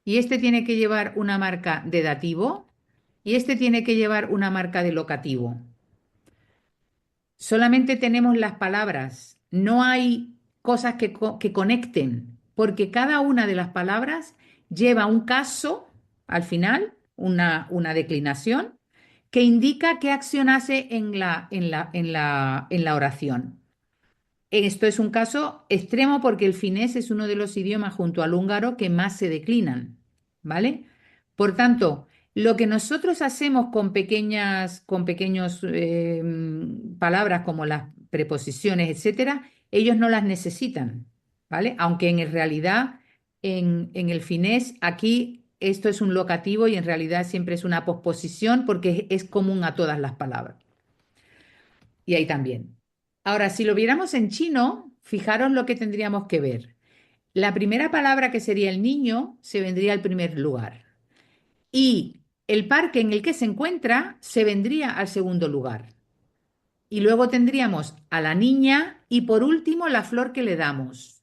Speaker 2: y este tiene que llevar una marca de dativo y este tiene que llevar una marca de locativo. Solamente tenemos las palabras, no hay cosas que conecten, porque cada una de las palabras lleva un caso al final, una declinación, que indica qué acción hace en la oración. Esto es un caso extremo porque el finés es uno de los idiomas junto al húngaro que más se declinan, ¿vale? Por tanto, lo que nosotros hacemos con pequeños palabras como las preposiciones, etcétera, ellos no las necesitan, ¿vale? Aunque en realidad en el finés aquí esto es un locativo y en realidad siempre es una posposición porque es común a todas las palabras. Y ahí también. Ahora, si lo viéramos en chino, fijaros lo que tendríamos que ver. La primera palabra que sería el niño se vendría al primer lugar y el parque en el que se encuentra se vendría al segundo lugar. Y luego tendríamos a la niña y por último la flor que le damos.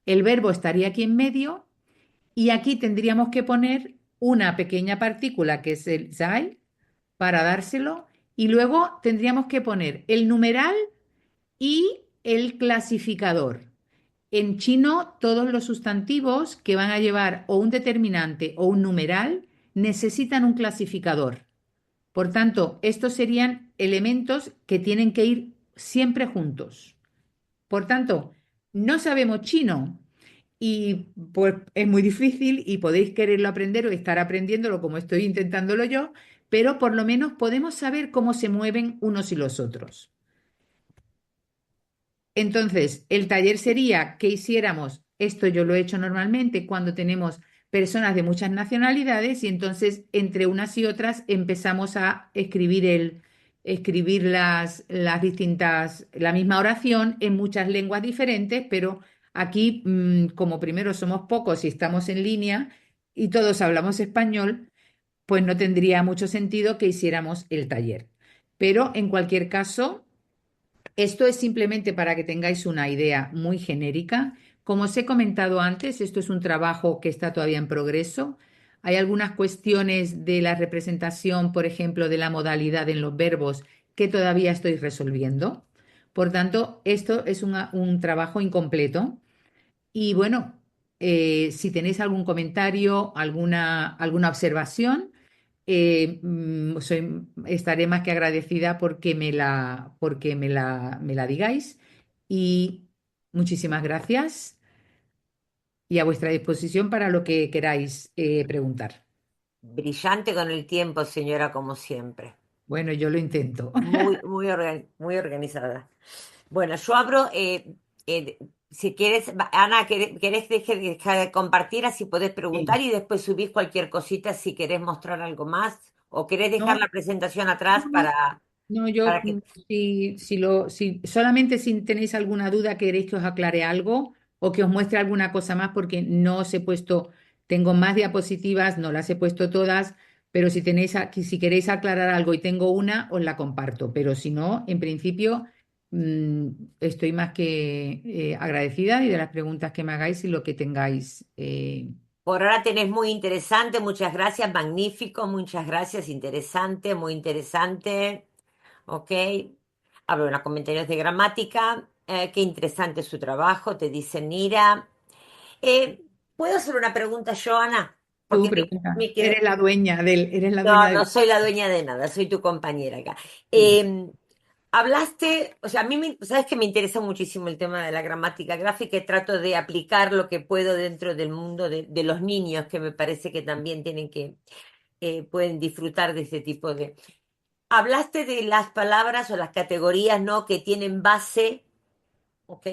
Speaker 2: El verbo estaría aquí en medio y aquí tendríamos que poner una pequeña partícula que es el zai para dárselo y luego tendríamos que poner el numeral y el clasificador. En chino, todos los sustantivos que van a llevar o un determinante o un numeral necesitan un clasificador. Por tanto, estos serían elementos que tienen que ir siempre juntos. Por tanto, no sabemos chino y pues es muy difícil y podéis quererlo aprender o estar aprendiéndolo como estoy intentándolo yo, pero por lo menos podemos saber cómo se mueven unos y los otros. Entonces, el taller sería que hiciéramos, esto yo lo he hecho normalmente cuando tenemos personas de muchas nacionalidades y entonces entre unas y otras empezamos a escribir las distintas, la misma oración en muchas lenguas diferentes, pero aquí, como primero somos pocos y estamos en línea y todos hablamos español, pues no tendría mucho sentido que hiciéramos el taller. Pero en cualquier caso, esto es simplemente para que tengáis una idea muy genérica. Como os he comentado antes, esto es un trabajo que está todavía en progreso. Hay algunas cuestiones de la representación, por ejemplo, de la modalidad en los verbos que todavía estoy resolviendo. Por tanto, esto es un trabajo incompleto. Y bueno, si tenéis algún comentario, alguna observación, estaré más que agradecida porque me la digáis. Y muchísimas gracias y a vuestra disposición para lo que queráis preguntar.
Speaker 1: Brillante con el tiempo, señora, como siempre.
Speaker 2: Bueno, yo lo intento.
Speaker 1: Muy organizada. Bueno, yo abro, si quieres, Ana, ¿querés dejar de compartir? Así podés preguntar
Speaker 2: Sí.
Speaker 1: y después subís cualquier cosita si querés mostrar algo más o querés dejar
Speaker 2: No,
Speaker 1: la presentación atrás
Speaker 2: no, no, yo,
Speaker 1: para que...
Speaker 2: si solamente si tenéis alguna duda, queréis que os aclare algo o que os muestre alguna cosa más, porque no os he puesto, tengo más diapositivas, no las he puesto todas, pero si tenéis aquí, si queréis aclarar algo y tengo una, os la comparto. Pero si no, en principio, estoy más que agradecida y de las preguntas que me hagáis y lo que tengáis.
Speaker 1: Por ahora tenés muy interesante, muchas gracias, magnífico, muchas gracias, interesante, muy interesante. Ok. hablo unos comentarios de gramática. Qué interesante su trabajo, te dice Nira. Eh, ¿Puedo hacer una pregunta, Joana?
Speaker 2: Tú
Speaker 1: Porque
Speaker 2: pregunta,
Speaker 1: me quedé.
Speaker 2: eres la
Speaker 1: No,
Speaker 2: dueña
Speaker 1: no
Speaker 2: del...
Speaker 1: soy la dueña de nada, soy tu compañera acá.
Speaker 2: Sí.
Speaker 1: Eh, Hablaste, o sea, a mí sabes que me interesa muchísimo el tema de la gramática gráfica y trato de aplicar lo que puedo dentro del mundo de los niños, que me parece que también tienen que, pueden disfrutar de ese tipo de... Hablaste de las palabras o las categorías, ¿no? Que tienen base, ¿ok?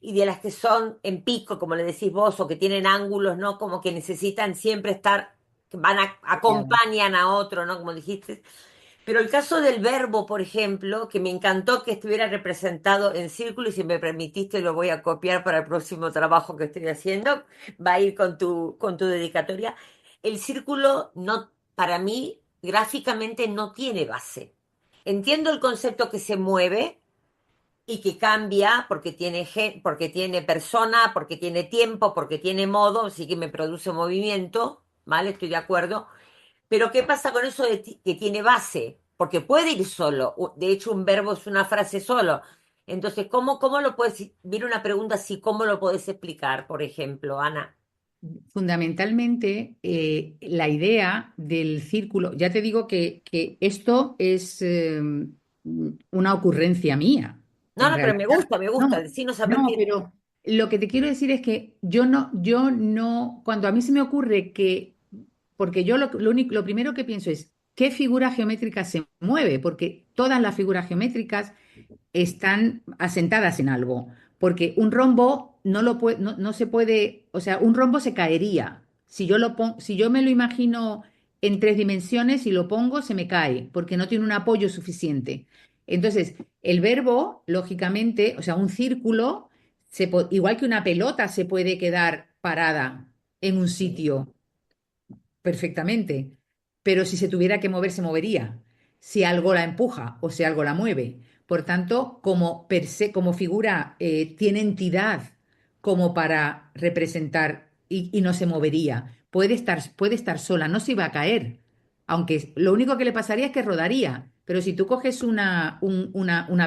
Speaker 1: Y de las que son en pico, como le decís vos, o que tienen ángulos, ¿no? Como que necesitan siempre estar, que van a, acompañan a otro, ¿no? Como dijiste. Pero el caso del verbo, por ejemplo, que me encantó que estuviera representado en círculo, y si me permitiste lo voy a copiar para el próximo trabajo que estoy haciendo, va a ir con tu dedicatoria. El círculo no, para mí, gráficamente no tiene base. Entiendo el concepto que se mueve y que cambia porque tiene, porque tiene persona, porque tiene tiempo, porque tiene modo, así que me produce movimiento, ¿vale? Estoy de acuerdo. Pero ¿qué pasa con eso de que tiene base? Porque puede ir solo. De hecho, un verbo es una frase solo. Entonces, ¿cómo lo puedes? Viene una pregunta así, ¿cómo lo puedes explicar, por ejemplo, Ana?
Speaker 2: Fundamentalmente, la idea del círculo, ya te digo que esto es una ocurrencia mía,
Speaker 1: No,
Speaker 2: en
Speaker 1: no, pero
Speaker 2: realidad.
Speaker 1: me gusta,
Speaker 2: No,
Speaker 1: decinos a ver
Speaker 2: no,
Speaker 1: qué.
Speaker 2: pero lo que te quiero decir es que yo no, cuando a mí se me ocurre que, porque yo lo único, lo primero que pienso es, ¿qué figura geométrica se mueve? Porque todas las figuras geométricas están asentadas en algo, porque un rombo no se puede, o sea, un rombo se caería. Si yo me lo imagino en tres dimensiones y lo pongo, se me cae, porque no tiene un apoyo suficiente. Entonces, el verbo, lógicamente, o sea, un círculo, igual que una pelota, se puede quedar parada en un
Speaker 1: Sí.
Speaker 2: sitio perfectamente, pero si se tuviera que mover, se movería, si algo la empuja o si algo la mueve. Por tanto, como per se, como figura, tiene entidad como para representar y no se movería. Puede estar sola, no se iba a caer, aunque lo único que le pasaría es que rodaría. Pero si tú coges una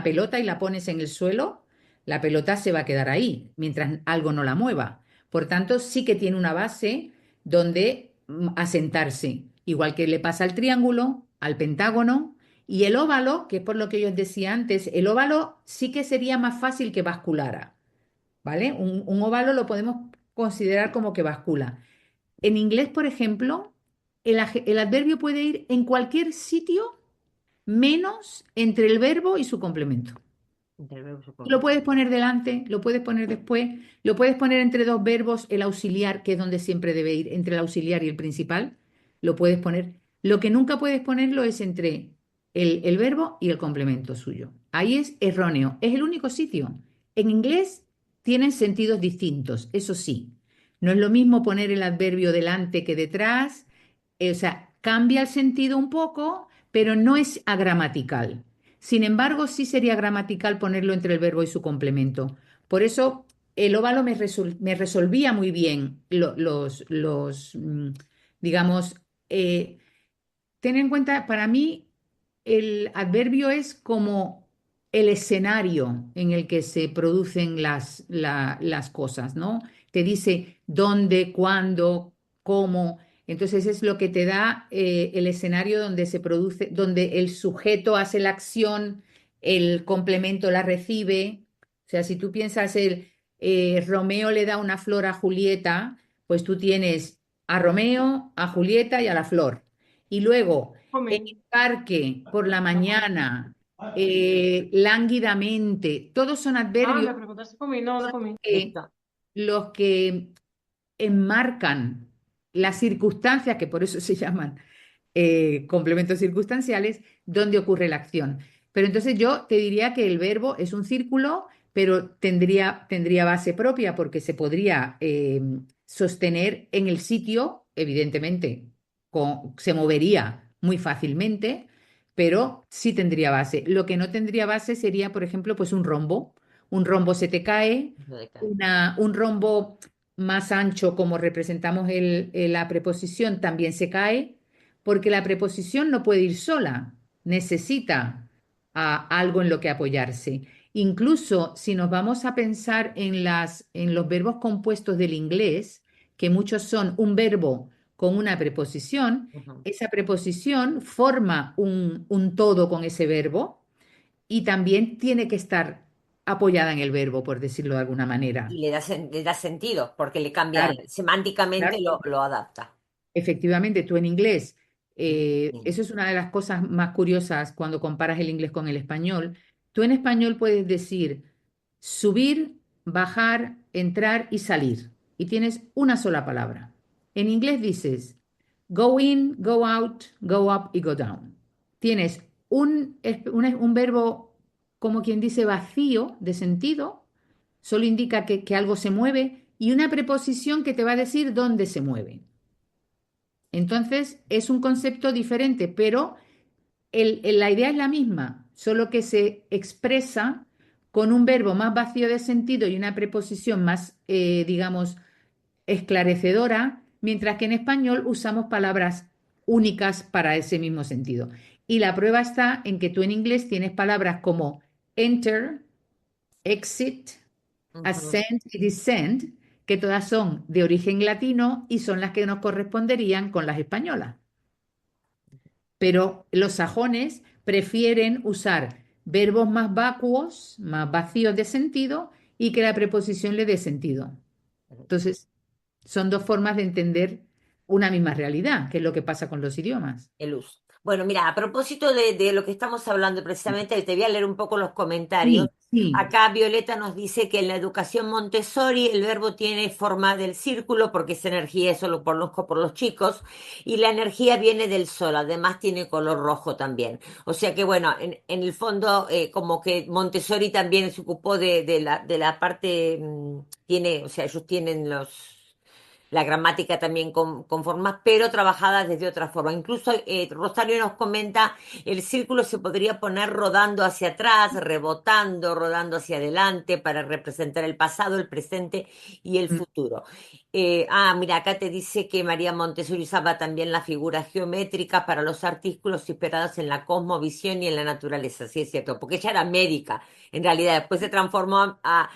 Speaker 2: pelota y la pones en el suelo, la pelota se va a quedar ahí mientras algo no la mueva. Por tanto, sí que tiene una base donde asentarse, igual que le pasa al triángulo, al pentágono y el óvalo, que es por lo que yo os decía antes, el óvalo sí que sería más fácil que basculara, ¿vale? Un óvalo lo podemos considerar como que bascula. En inglés, por ejemplo, el adverbio puede ir en cualquier sitio menos entre el verbo y su complemento.
Speaker 1: Intervengo,
Speaker 2: Lo
Speaker 1: supongo.
Speaker 2: puedes poner delante, lo puedes poner después, lo puedes poner entre dos verbos, el auxiliar, que es donde siempre debe ir, entre el auxiliar y el principal, lo puedes poner. Lo que nunca puedes ponerlo es entre el verbo y el complemento suyo. Ahí es erróneo, es el único sitio. En inglés tienen sentidos distintos, eso sí. No es lo mismo poner el adverbio delante que detrás, o sea, cambia el sentido un poco, pero no es agramatical. Sin embargo, sí sería gramatical ponerlo entre el verbo y su complemento. Por eso el óvalo me resolvía muy bien digamos, eh, ten en cuenta, para mí el adverbio es como el escenario en el que se producen las cosas, ¿no? Te dice dónde, cuándo, cómo. Entonces es lo que te da el escenario donde se produce, donde el sujeto hace la acción, el complemento la recibe. O sea, si tú piensas Romeo le da una flor a Julieta, pues tú tienes a Romeo, a Julieta y a la flor. Y luego, en el
Speaker 3: Comí.
Speaker 2: parque, por la
Speaker 3: No comí.
Speaker 2: mañana, lánguidamente, todos son
Speaker 3: Ah,
Speaker 2: adverbios
Speaker 3: me preguntaste si comí. No, no comí.
Speaker 2: que,
Speaker 1: Listo.
Speaker 2: los que enmarcan las circunstancias, que por eso se llaman complementos circunstanciales, donde ocurre la acción. Pero entonces yo te diría que el verbo es un círculo, pero tendría base propia porque se podría sostener en el sitio, evidentemente, se movería muy fácilmente, pero sí tendría base. Lo que no tendría base sería, por ejemplo, pues un rombo. Un rombo se te cae,
Speaker 1: Lo de acá.
Speaker 2: un rombo más ancho, como representamos la preposición, también se cae, porque la preposición no puede ir sola, necesita a algo en lo que apoyarse. Incluso si nos vamos a pensar en los verbos compuestos del inglés, que muchos son un verbo con una preposición,
Speaker 1: Ujú.
Speaker 2: esa preposición forma un todo con ese verbo y también tiene que estar apoyada en el verbo, por decirlo de alguna manera.
Speaker 1: Y le da sentido, porque le cambia,
Speaker 2: Claro,
Speaker 1: semánticamente
Speaker 2: claro.
Speaker 1: lo adapta.
Speaker 2: Efectivamente, tú en inglés,
Speaker 1: Sí.
Speaker 2: eso es una de las cosas más curiosas cuando comparas el inglés con el español. Tú en español puedes decir subir, bajar, entrar y salir. Y tienes una sola palabra. En inglés dices go in, go out, go up y go down. Tienes un verbo, como quien dice, vacío de sentido, solo indica que algo se mueve, y una preposición que te va a decir dónde se mueve. Entonces, es un concepto diferente, pero la idea es la misma, solo que se expresa con un verbo más vacío de sentido y una preposición más, digamos, esclarecedora, mientras que en español usamos palabras únicas para ese mismo sentido. Y la prueba está en que tú en inglés tienes palabras como enter, exit,
Speaker 1: Ujú.
Speaker 2: ascend y descend, que todas son de origen latino y son las que nos corresponderían con las españolas. Pero los sajones prefieren usar verbos más vacuos, más vacíos de sentido y que la preposición le dé sentido. Entonces, son dos formas de entender una misma realidad, que es lo que pasa con los idiomas.
Speaker 1: El uso. Bueno, mira, a propósito de lo que estamos hablando precisamente, te voy a leer un poco los comentarios.
Speaker 2: Sí, sí.
Speaker 1: Acá Violeta nos dice que en la educación Montessori el verbo tiene forma del círculo porque esa energía, eso lo conozco por los chicos, y la energía viene del sol, además tiene color rojo también. O sea que bueno, en el fondo como que Montessori también se ocupó de la parte, tiene, o sea, ellos tienen la gramática también con formas, pero trabajadas desde otra forma. Incluso Rosario nos comenta, el círculo se podría poner rodando hacia atrás, rebotando, rodando hacia adelante para representar el pasado, el presente y el
Speaker 2: Mm.
Speaker 1: futuro. Mira, acá te dice que María Montessori usaba también las figuras geométricas para los artículos inspirados en la cosmovisión y en la naturaleza. Sí, es cierto, porque ella era médica, en realidad. Después se transformó a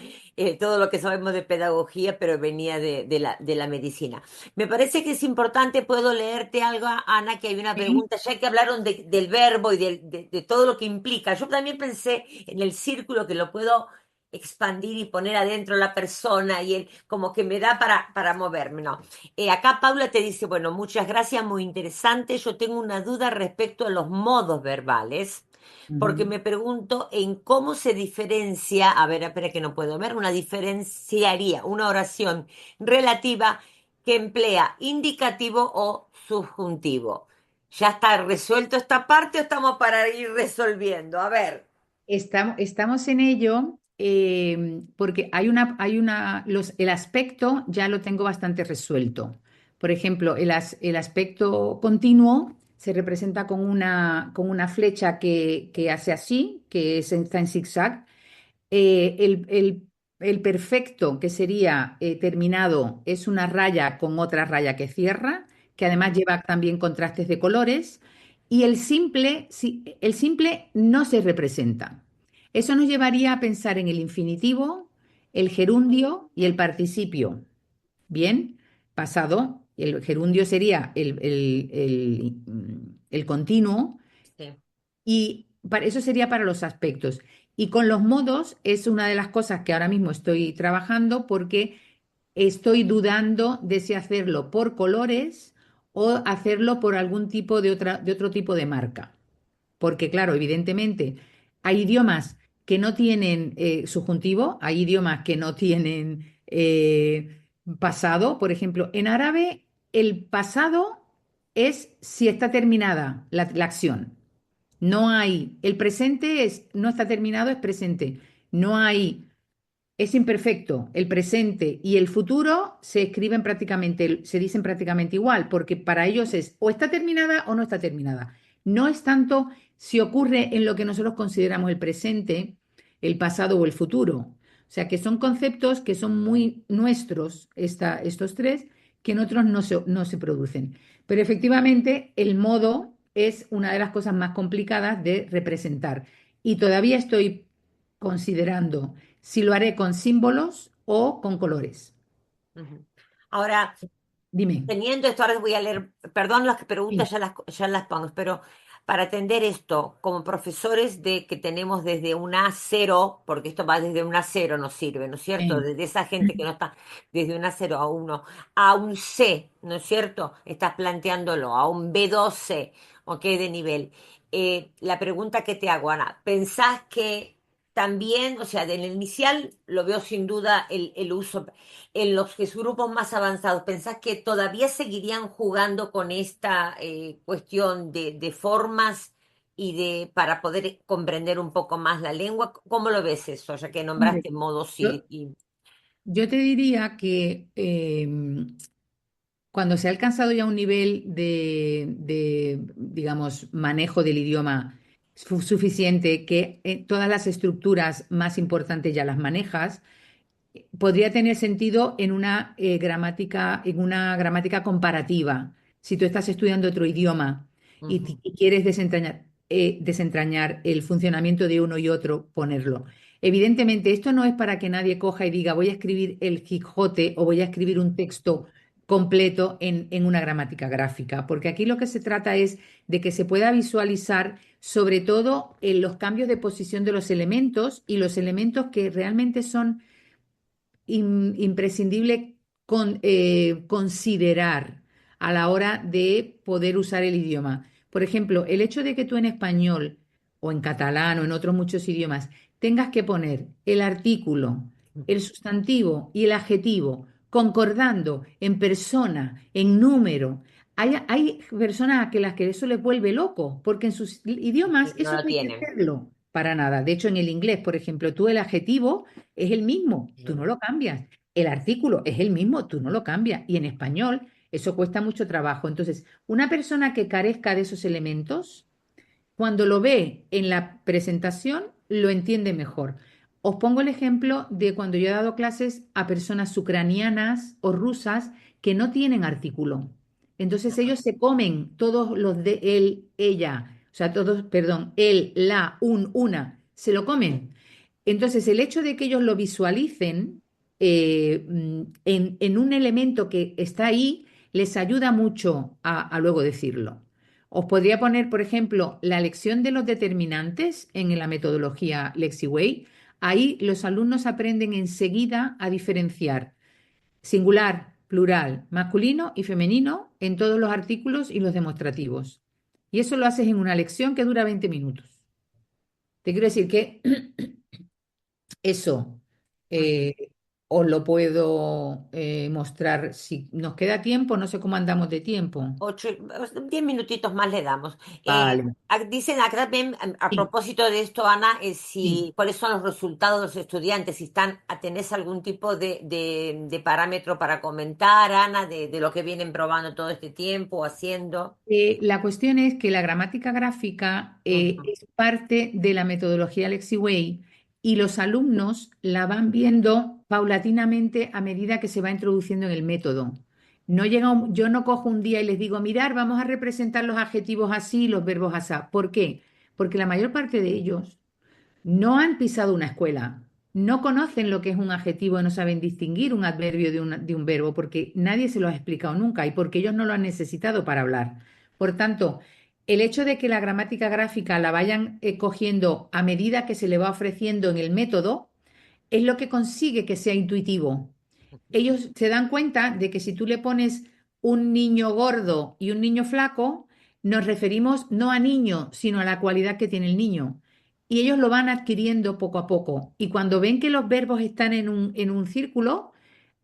Speaker 1: todo lo que sabemos de pedagogía, pero venía de la medicina. Me parece que es importante, puedo leerte algo, Ana, que hay una
Speaker 2: Sí.
Speaker 1: pregunta, ya que hablaron del verbo y de todo lo que implica. Yo también pensé en el círculo que lo puedo expandir y poner adentro la persona y él como que me da para moverme, ¿no? Acá Paula te dice, bueno, muchas gracias, muy interesante. Yo tengo una duda respecto a los modos verbales porque
Speaker 2: Ujú.
Speaker 1: me pregunto en cómo se diferencia, a ver, espera que no puedo ver, una diferenciaría una oración relativa que emplea indicativo o subjuntivo. ¿Ya está resuelto esta parte o estamos para ir resolviendo? A ver.
Speaker 2: Estamos en ello, porque el aspecto ya lo tengo bastante resuelto. Por ejemplo, el aspecto continuo se representa con una flecha que hace así, está en zigzag. Eh, el, el- el perfecto, que sería terminado, es una raya con otra raya que cierra, que además lleva también contrastes de colores. Y el simple, el simple no se representa. Eso nos llevaría a pensar en el infinitivo, el gerundio y el participio. Bien, pasado, el gerundio sería el continuo,
Speaker 1: Sí.
Speaker 2: y eso sería para los aspectos. Y con los modos es una de las cosas que ahora mismo estoy trabajando, porque estoy dudando de si hacerlo por colores o hacerlo por algún tipo de otro tipo de marca. Porque claro, evidentemente hay idiomas que no tienen subjuntivo, hay idiomas que no tienen pasado. Por ejemplo, en árabe el pasado es si está terminada la acción. No hay, el presente es, no está terminado, es presente. No hay, es imperfecto. El presente y el futuro se escriben prácticamente, se dicen prácticamente igual, porque para ellos es o está terminada o no está terminada. No es tanto si ocurre en lo que nosotros consideramos el presente, el pasado o el futuro. O sea que son conceptos que son muy nuestros, estos tres, que en otros no se producen. Pero efectivamente el modo es una de las cosas más complicadas de representar. y todavía estoy considerando si lo haré con símbolos o con colores.
Speaker 1: Ujú. Ahora,
Speaker 2: Dime.
Speaker 1: teniendo esto, ahora voy a leer, perdón las preguntas,
Speaker 2: Sí,
Speaker 1: ya las pongo, pero para atender esto, como profesores de que tenemos desde una cero, porque esto va desde una cero, nos sirve, ¿no es cierto?
Speaker 2: sí.
Speaker 1: Desde esa gente que no está desde una cero a uno, a un C, ¿no es cierto? Estás planteándolo, a un B12, ¿ok? De nivel. La pregunta que te hago, Ana, ¿pensás que también, o sea, del inicial lo veo sin duda el uso en los grupos más avanzados, ¿pensás que todavía seguirían jugando con esta cuestión de formas y de para poder comprender un poco más la lengua? ¿Cómo lo ves eso? Ya que
Speaker 2: Hombre,
Speaker 1: nombraste modos
Speaker 2: yo,
Speaker 1: y...
Speaker 2: yo te diría que cuando se ha alcanzado ya un nivel digamos, manejo del idioma suficiente, que todas las estructuras más importantes ya las manejas, podría tener sentido en una gramática comparativa. Si tú estás estudiando otro idioma
Speaker 1: Ujú,
Speaker 2: y quieres desentrañar el funcionamiento de uno y otro, ponerlo. Evidentemente, esto no es para que nadie coja y diga voy a escribir el Quijote o voy a escribir un texto completo en una gramática gráfica, porque aquí lo que se trata es de que se pueda visualizar sobre todo en los cambios de posición de los elementos y los elementos que realmente son imprescindible considerar a la hora de poder usar el idioma. Por ejemplo, el hecho de que tú en español o en catalán o en otros muchos idiomas tengas que poner el artículo, el
Speaker 1: ujú.
Speaker 2: sustantivo y el adjetivo concordando en persona, en número. Hay personas a que las que eso les vuelve loco, porque en sus idiomas
Speaker 1: No
Speaker 2: eso
Speaker 1: lo
Speaker 2: no hay que
Speaker 1: tienen.
Speaker 2: hacerlo para nada. De hecho, en el inglés, por ejemplo, tú el adjetivo es el mismo, tú no lo cambias. El artículo es el mismo, tú no lo cambias. Y en español eso cuesta mucho trabajo. Entonces, una persona que carezca de esos elementos, cuando lo ve en la presentación, lo entiende mejor. Os pongo el ejemplo de cuando yo he dado clases a personas ucranianas o rusas que no tienen artículo. Entonces ellos se comen todos los de él, ella, o sea, todos, perdón, él, la, un, una, se lo comen. Entonces, el hecho de que ellos lo visualicen en un elemento que está ahí, les ayuda mucho a luego decirlo. Os podría poner, por ejemplo, la lección de los determinantes en la metodología LexiWay. Ahí los alumnos aprenden enseguida a diferenciar singular, plural, masculino y femenino en todos los artículos y los demostrativos. Y eso lo haces en una lección que dura 20 minutos. Te quiero decir que eso eh, os lo puedo mostrar si nos queda tiempo, no sé cómo andamos de tiempo.
Speaker 1: 10 minutitos más le damos.
Speaker 2: Vale.
Speaker 1: Dicen acá también, a
Speaker 2: Sí,
Speaker 1: propósito de esto, Ana,
Speaker 2: sí.
Speaker 1: si, cuáles son los resultados de los estudiantes, si tenés algún tipo de parámetro para comentar, Ana, de lo que vienen probando todo este tiempo, haciendo.
Speaker 2: La cuestión es que la gramática gráfica
Speaker 1: Ujú.
Speaker 2: es parte de la metodología LexiWay y los alumnos la van viendo paulatinamente a medida que se va introduciendo en el método. No yo no cojo un día y les digo, mirar, vamos a representar los adjetivos así y los verbos así. ¿Por qué? Porque la mayor parte de ellos no han pisado una escuela, no conocen lo que es un adjetivo, no saben distinguir un adverbio de un verbo, porque nadie se lo ha explicado nunca y porque ellos no lo han necesitado para hablar. Por tanto, el hecho de que la gramática gráfica la vayan cogiendo a medida que se le va ofreciendo en el método es lo que consigue que sea intuitivo. Ellos se dan cuenta de que si tú le pones un niño gordo y un niño flaco, nos referimos no a niño, sino a la cualidad que tiene el niño. Y ellos lo van adquiriendo poco a poco. Y cuando ven que los verbos están en un círculo,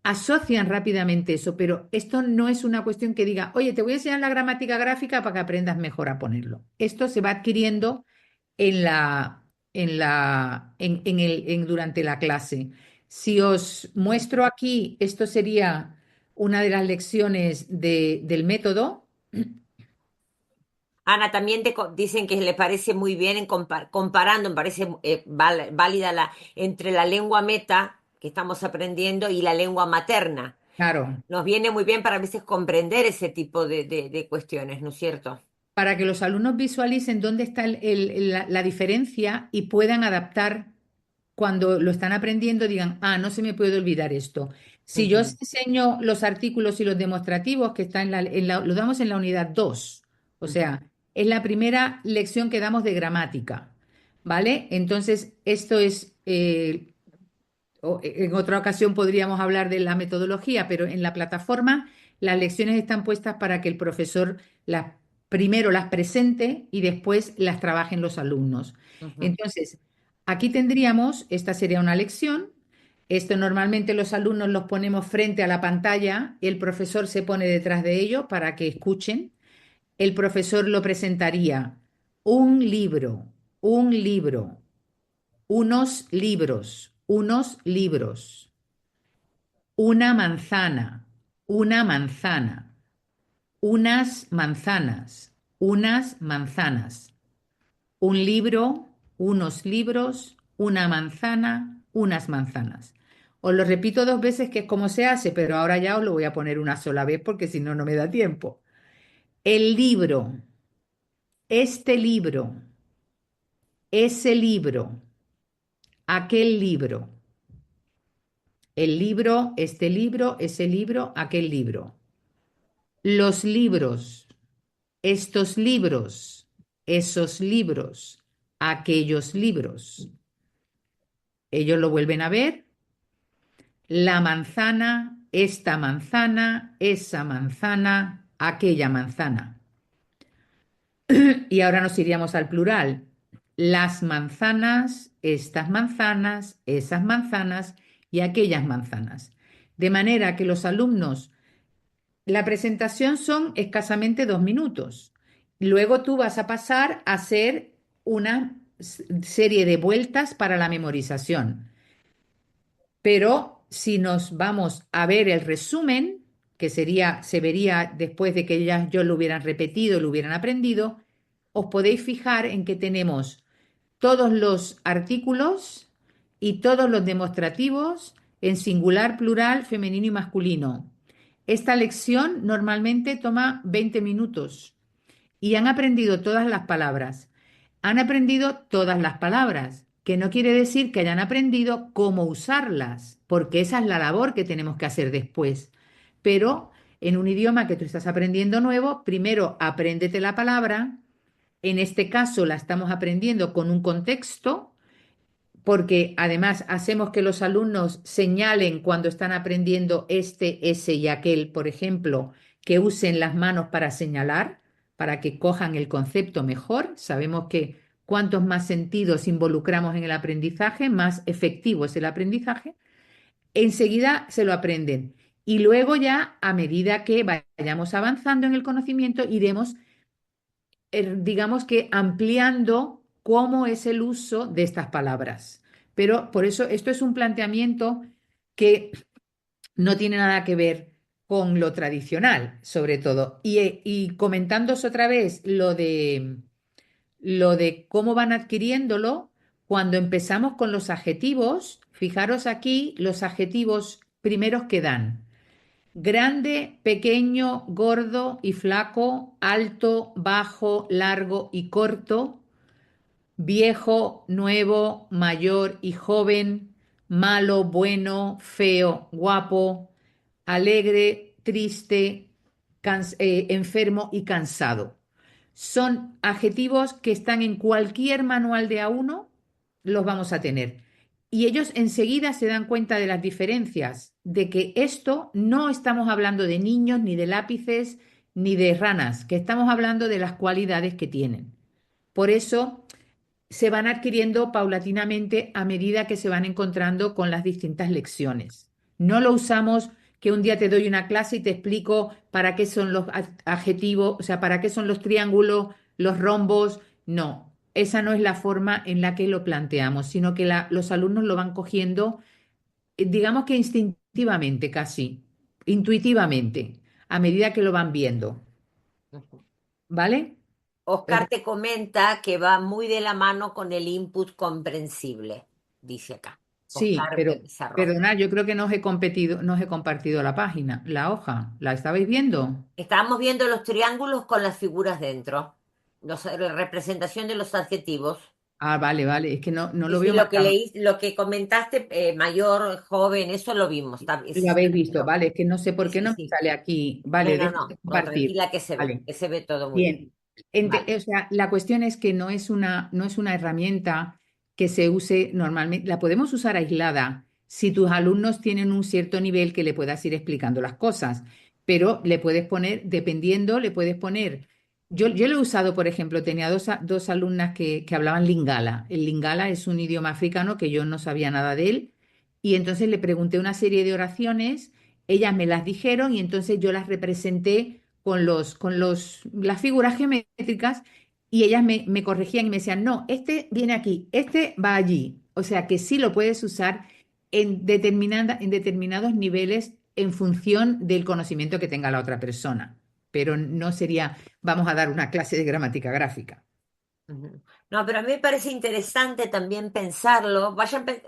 Speaker 2: asocian rápidamente eso. Pero esto no es una cuestión que diga, oye, te voy a enseñar la gramática gráfica para que aprendas mejor a ponerlo. Esto se va adquiriendo en durante la clase. Si os muestro aquí, esto sería una de las lecciones del método.
Speaker 1: Ana, también dicen que le parece muy bien en comparando, me parece válida entre la lengua meta que estamos aprendiendo y la lengua materna.
Speaker 2: Claro,
Speaker 1: Nos viene muy bien para a veces comprender ese tipo de cuestiones, ¿no es cierto?
Speaker 2: para que los alumnos visualicen dónde está la diferencia y puedan adaptar cuando lo están aprendiendo, digan, ah, no se me puede olvidar esto. Si yo os
Speaker 1: Ujú,
Speaker 2: enseño los artículos y los demostrativos que están lo damos en la unidad 2, o
Speaker 1: ujú,
Speaker 2: sea, es la primera lección que damos de gramática, ¿vale? Entonces, esto es, en otra ocasión podríamos hablar de la metodología, pero en la plataforma las lecciones están puestas para que el profesor primero las presente y después las trabajen los alumnos.
Speaker 1: ujú.
Speaker 2: Entonces, aquí tendríamos, esta sería una lección. Esto normalmente los alumnos los ponemos frente a la pantalla y el profesor se pone detrás de ellos para que escuchen. El profesor lo presentaría un libro, unos libros, una manzana, unas manzanas, un libro, unos libros, una manzana, unas manzanas. Os lo repito dos veces que es como se hace, pero ahora ya os lo voy a poner una sola vez porque si no, no me da tiempo. El libro, este libro, ese libro, aquel libro. El libro, este libro, ese libro, aquel libro. Los libros, estos libros, esos libros, aquellos libros. Ellos lo vuelven a ver. La manzana, esta manzana, esa manzana, aquella manzana. Y ahora nos iríamos al plural. Las manzanas, estas manzanas, esas manzanas y aquellas manzanas. De manera que los alumnos, la presentación son escasamente 2 minutos. Luego tú vas a pasar a hacer una serie de vueltas para la memorización. Pero si nos vamos a ver el resumen, que sería, se vería después de que ellas yo lo hubieran repetido, lo hubieran aprendido, os podéis fijar en que tenemos todos los artículos y todos los demostrativos en singular, plural, femenino y masculino. Esta lección normalmente toma 20 minutos y han aprendido todas las palabras. Han aprendido todas las palabras, que no quiere decir que hayan aprendido cómo usarlas, porque esa es la labor que tenemos que hacer después. Pero en un idioma que tú estás aprendiendo nuevo, primero apréndete la palabra. En este caso la estamos aprendiendo con un contexto, porque además hacemos que los alumnos señalen cuando están aprendiendo este, ese y aquel, por ejemplo, que usen las manos para señalar, para que cojan el concepto mejor. Sabemos que cuantos más sentidos involucramos en el aprendizaje, más efectivo es el aprendizaje. Enseguida se lo aprenden. Y luego ya, a medida que vayamos avanzando en el conocimiento, iremos digamos que ampliando cómo es el uso de estas palabras. Pero por eso esto es un planteamiento que no tiene nada que ver con lo tradicional, sobre todo. Y comentándos otra vez lo de cómo van adquiriéndolo, cuando empezamos con los adjetivos, fijaros aquí los adjetivos primeros que dan. Grande, pequeño, gordo y flaco, alto, bajo, largo y corto, viejo, nuevo, mayor y joven, malo, bueno, feo, guapo, alegre, triste, enfermo y cansado. Son adjetivos que están en cualquier manual de A1, los vamos a tener. Y ellos enseguida se dan cuenta de las diferencias, de que esto no estamos hablando de niños, ni de lápices, ni de ranas, que estamos hablando de las cualidades que tienen. Por eso se van adquiriendo paulatinamente a medida que se van encontrando con las distintas lecciones. No lo usamos que un día te doy una clase y te explico para qué son los adjetivos, o sea, para qué son los triángulos, los rombos. No, esa no es la forma en la que lo planteamos, sino que los alumnos lo van cogiendo, digamos que instintivamente, casi, intuitivamente, a medida que lo van viendo.
Speaker 1: Ujú.
Speaker 2: ¿Vale?
Speaker 1: Oscar te comenta que va muy de la mano con el input comprensible, dice acá.
Speaker 2: Sí,
Speaker 1: Oscar
Speaker 2: pero
Speaker 1: Pizarro.
Speaker 2: perdonad, yo creo que no os he compartido la página, la hoja. ¿La estabais viendo?
Speaker 1: Estábamos viendo los triángulos con las figuras dentro. la representación de los adjetivos.
Speaker 2: Ah, vale, vale, es que no
Speaker 1: Sí,
Speaker 2: lo
Speaker 1: sí,
Speaker 2: veo
Speaker 1: lo que
Speaker 2: marcado.
Speaker 1: leí, lo que comentaste, mayor, joven, eso lo vimos.
Speaker 2: Lo
Speaker 1: Ese sí
Speaker 2: habéis
Speaker 1: lo
Speaker 2: visto,
Speaker 1: veo.
Speaker 2: vale, es que no sé
Speaker 1: Sí,
Speaker 2: por qué
Speaker 1: sí,
Speaker 2: no me
Speaker 1: sí.
Speaker 2: sale aquí.
Speaker 1: No,
Speaker 2: Vale,
Speaker 1: no,
Speaker 2: déjame
Speaker 1: no, no,
Speaker 2: compartir.
Speaker 1: tranquila
Speaker 2: Vale.
Speaker 1: que se ve todo muy bien.
Speaker 2: Bien,
Speaker 1: Vale.
Speaker 2: O sea, la cuestión es que no es una herramienta que se use normalmente, la podemos usar aislada si tus alumnos tienen un cierto nivel que le puedas ir explicando las cosas, pero le puedes poner, dependiendo, le puedes poner. Yo lo he usado, por ejemplo, tenía dos alumnas que hablaban lingala. El lingala es un idioma africano que yo no sabía nada de él, y entonces le pregunté una serie de oraciones, ellas me las dijeron y entonces yo las representé las figuras geométricas y ellas me corregían y me decían, no, este viene aquí, este va allí. O sea que sí lo puedes usar en determinados niveles en función del conocimiento que tenga la otra persona. Pero no sería, vamos a dar una clase de gramática gráfica.
Speaker 1: Ujú. No, pero a mí me parece interesante también pensarlo.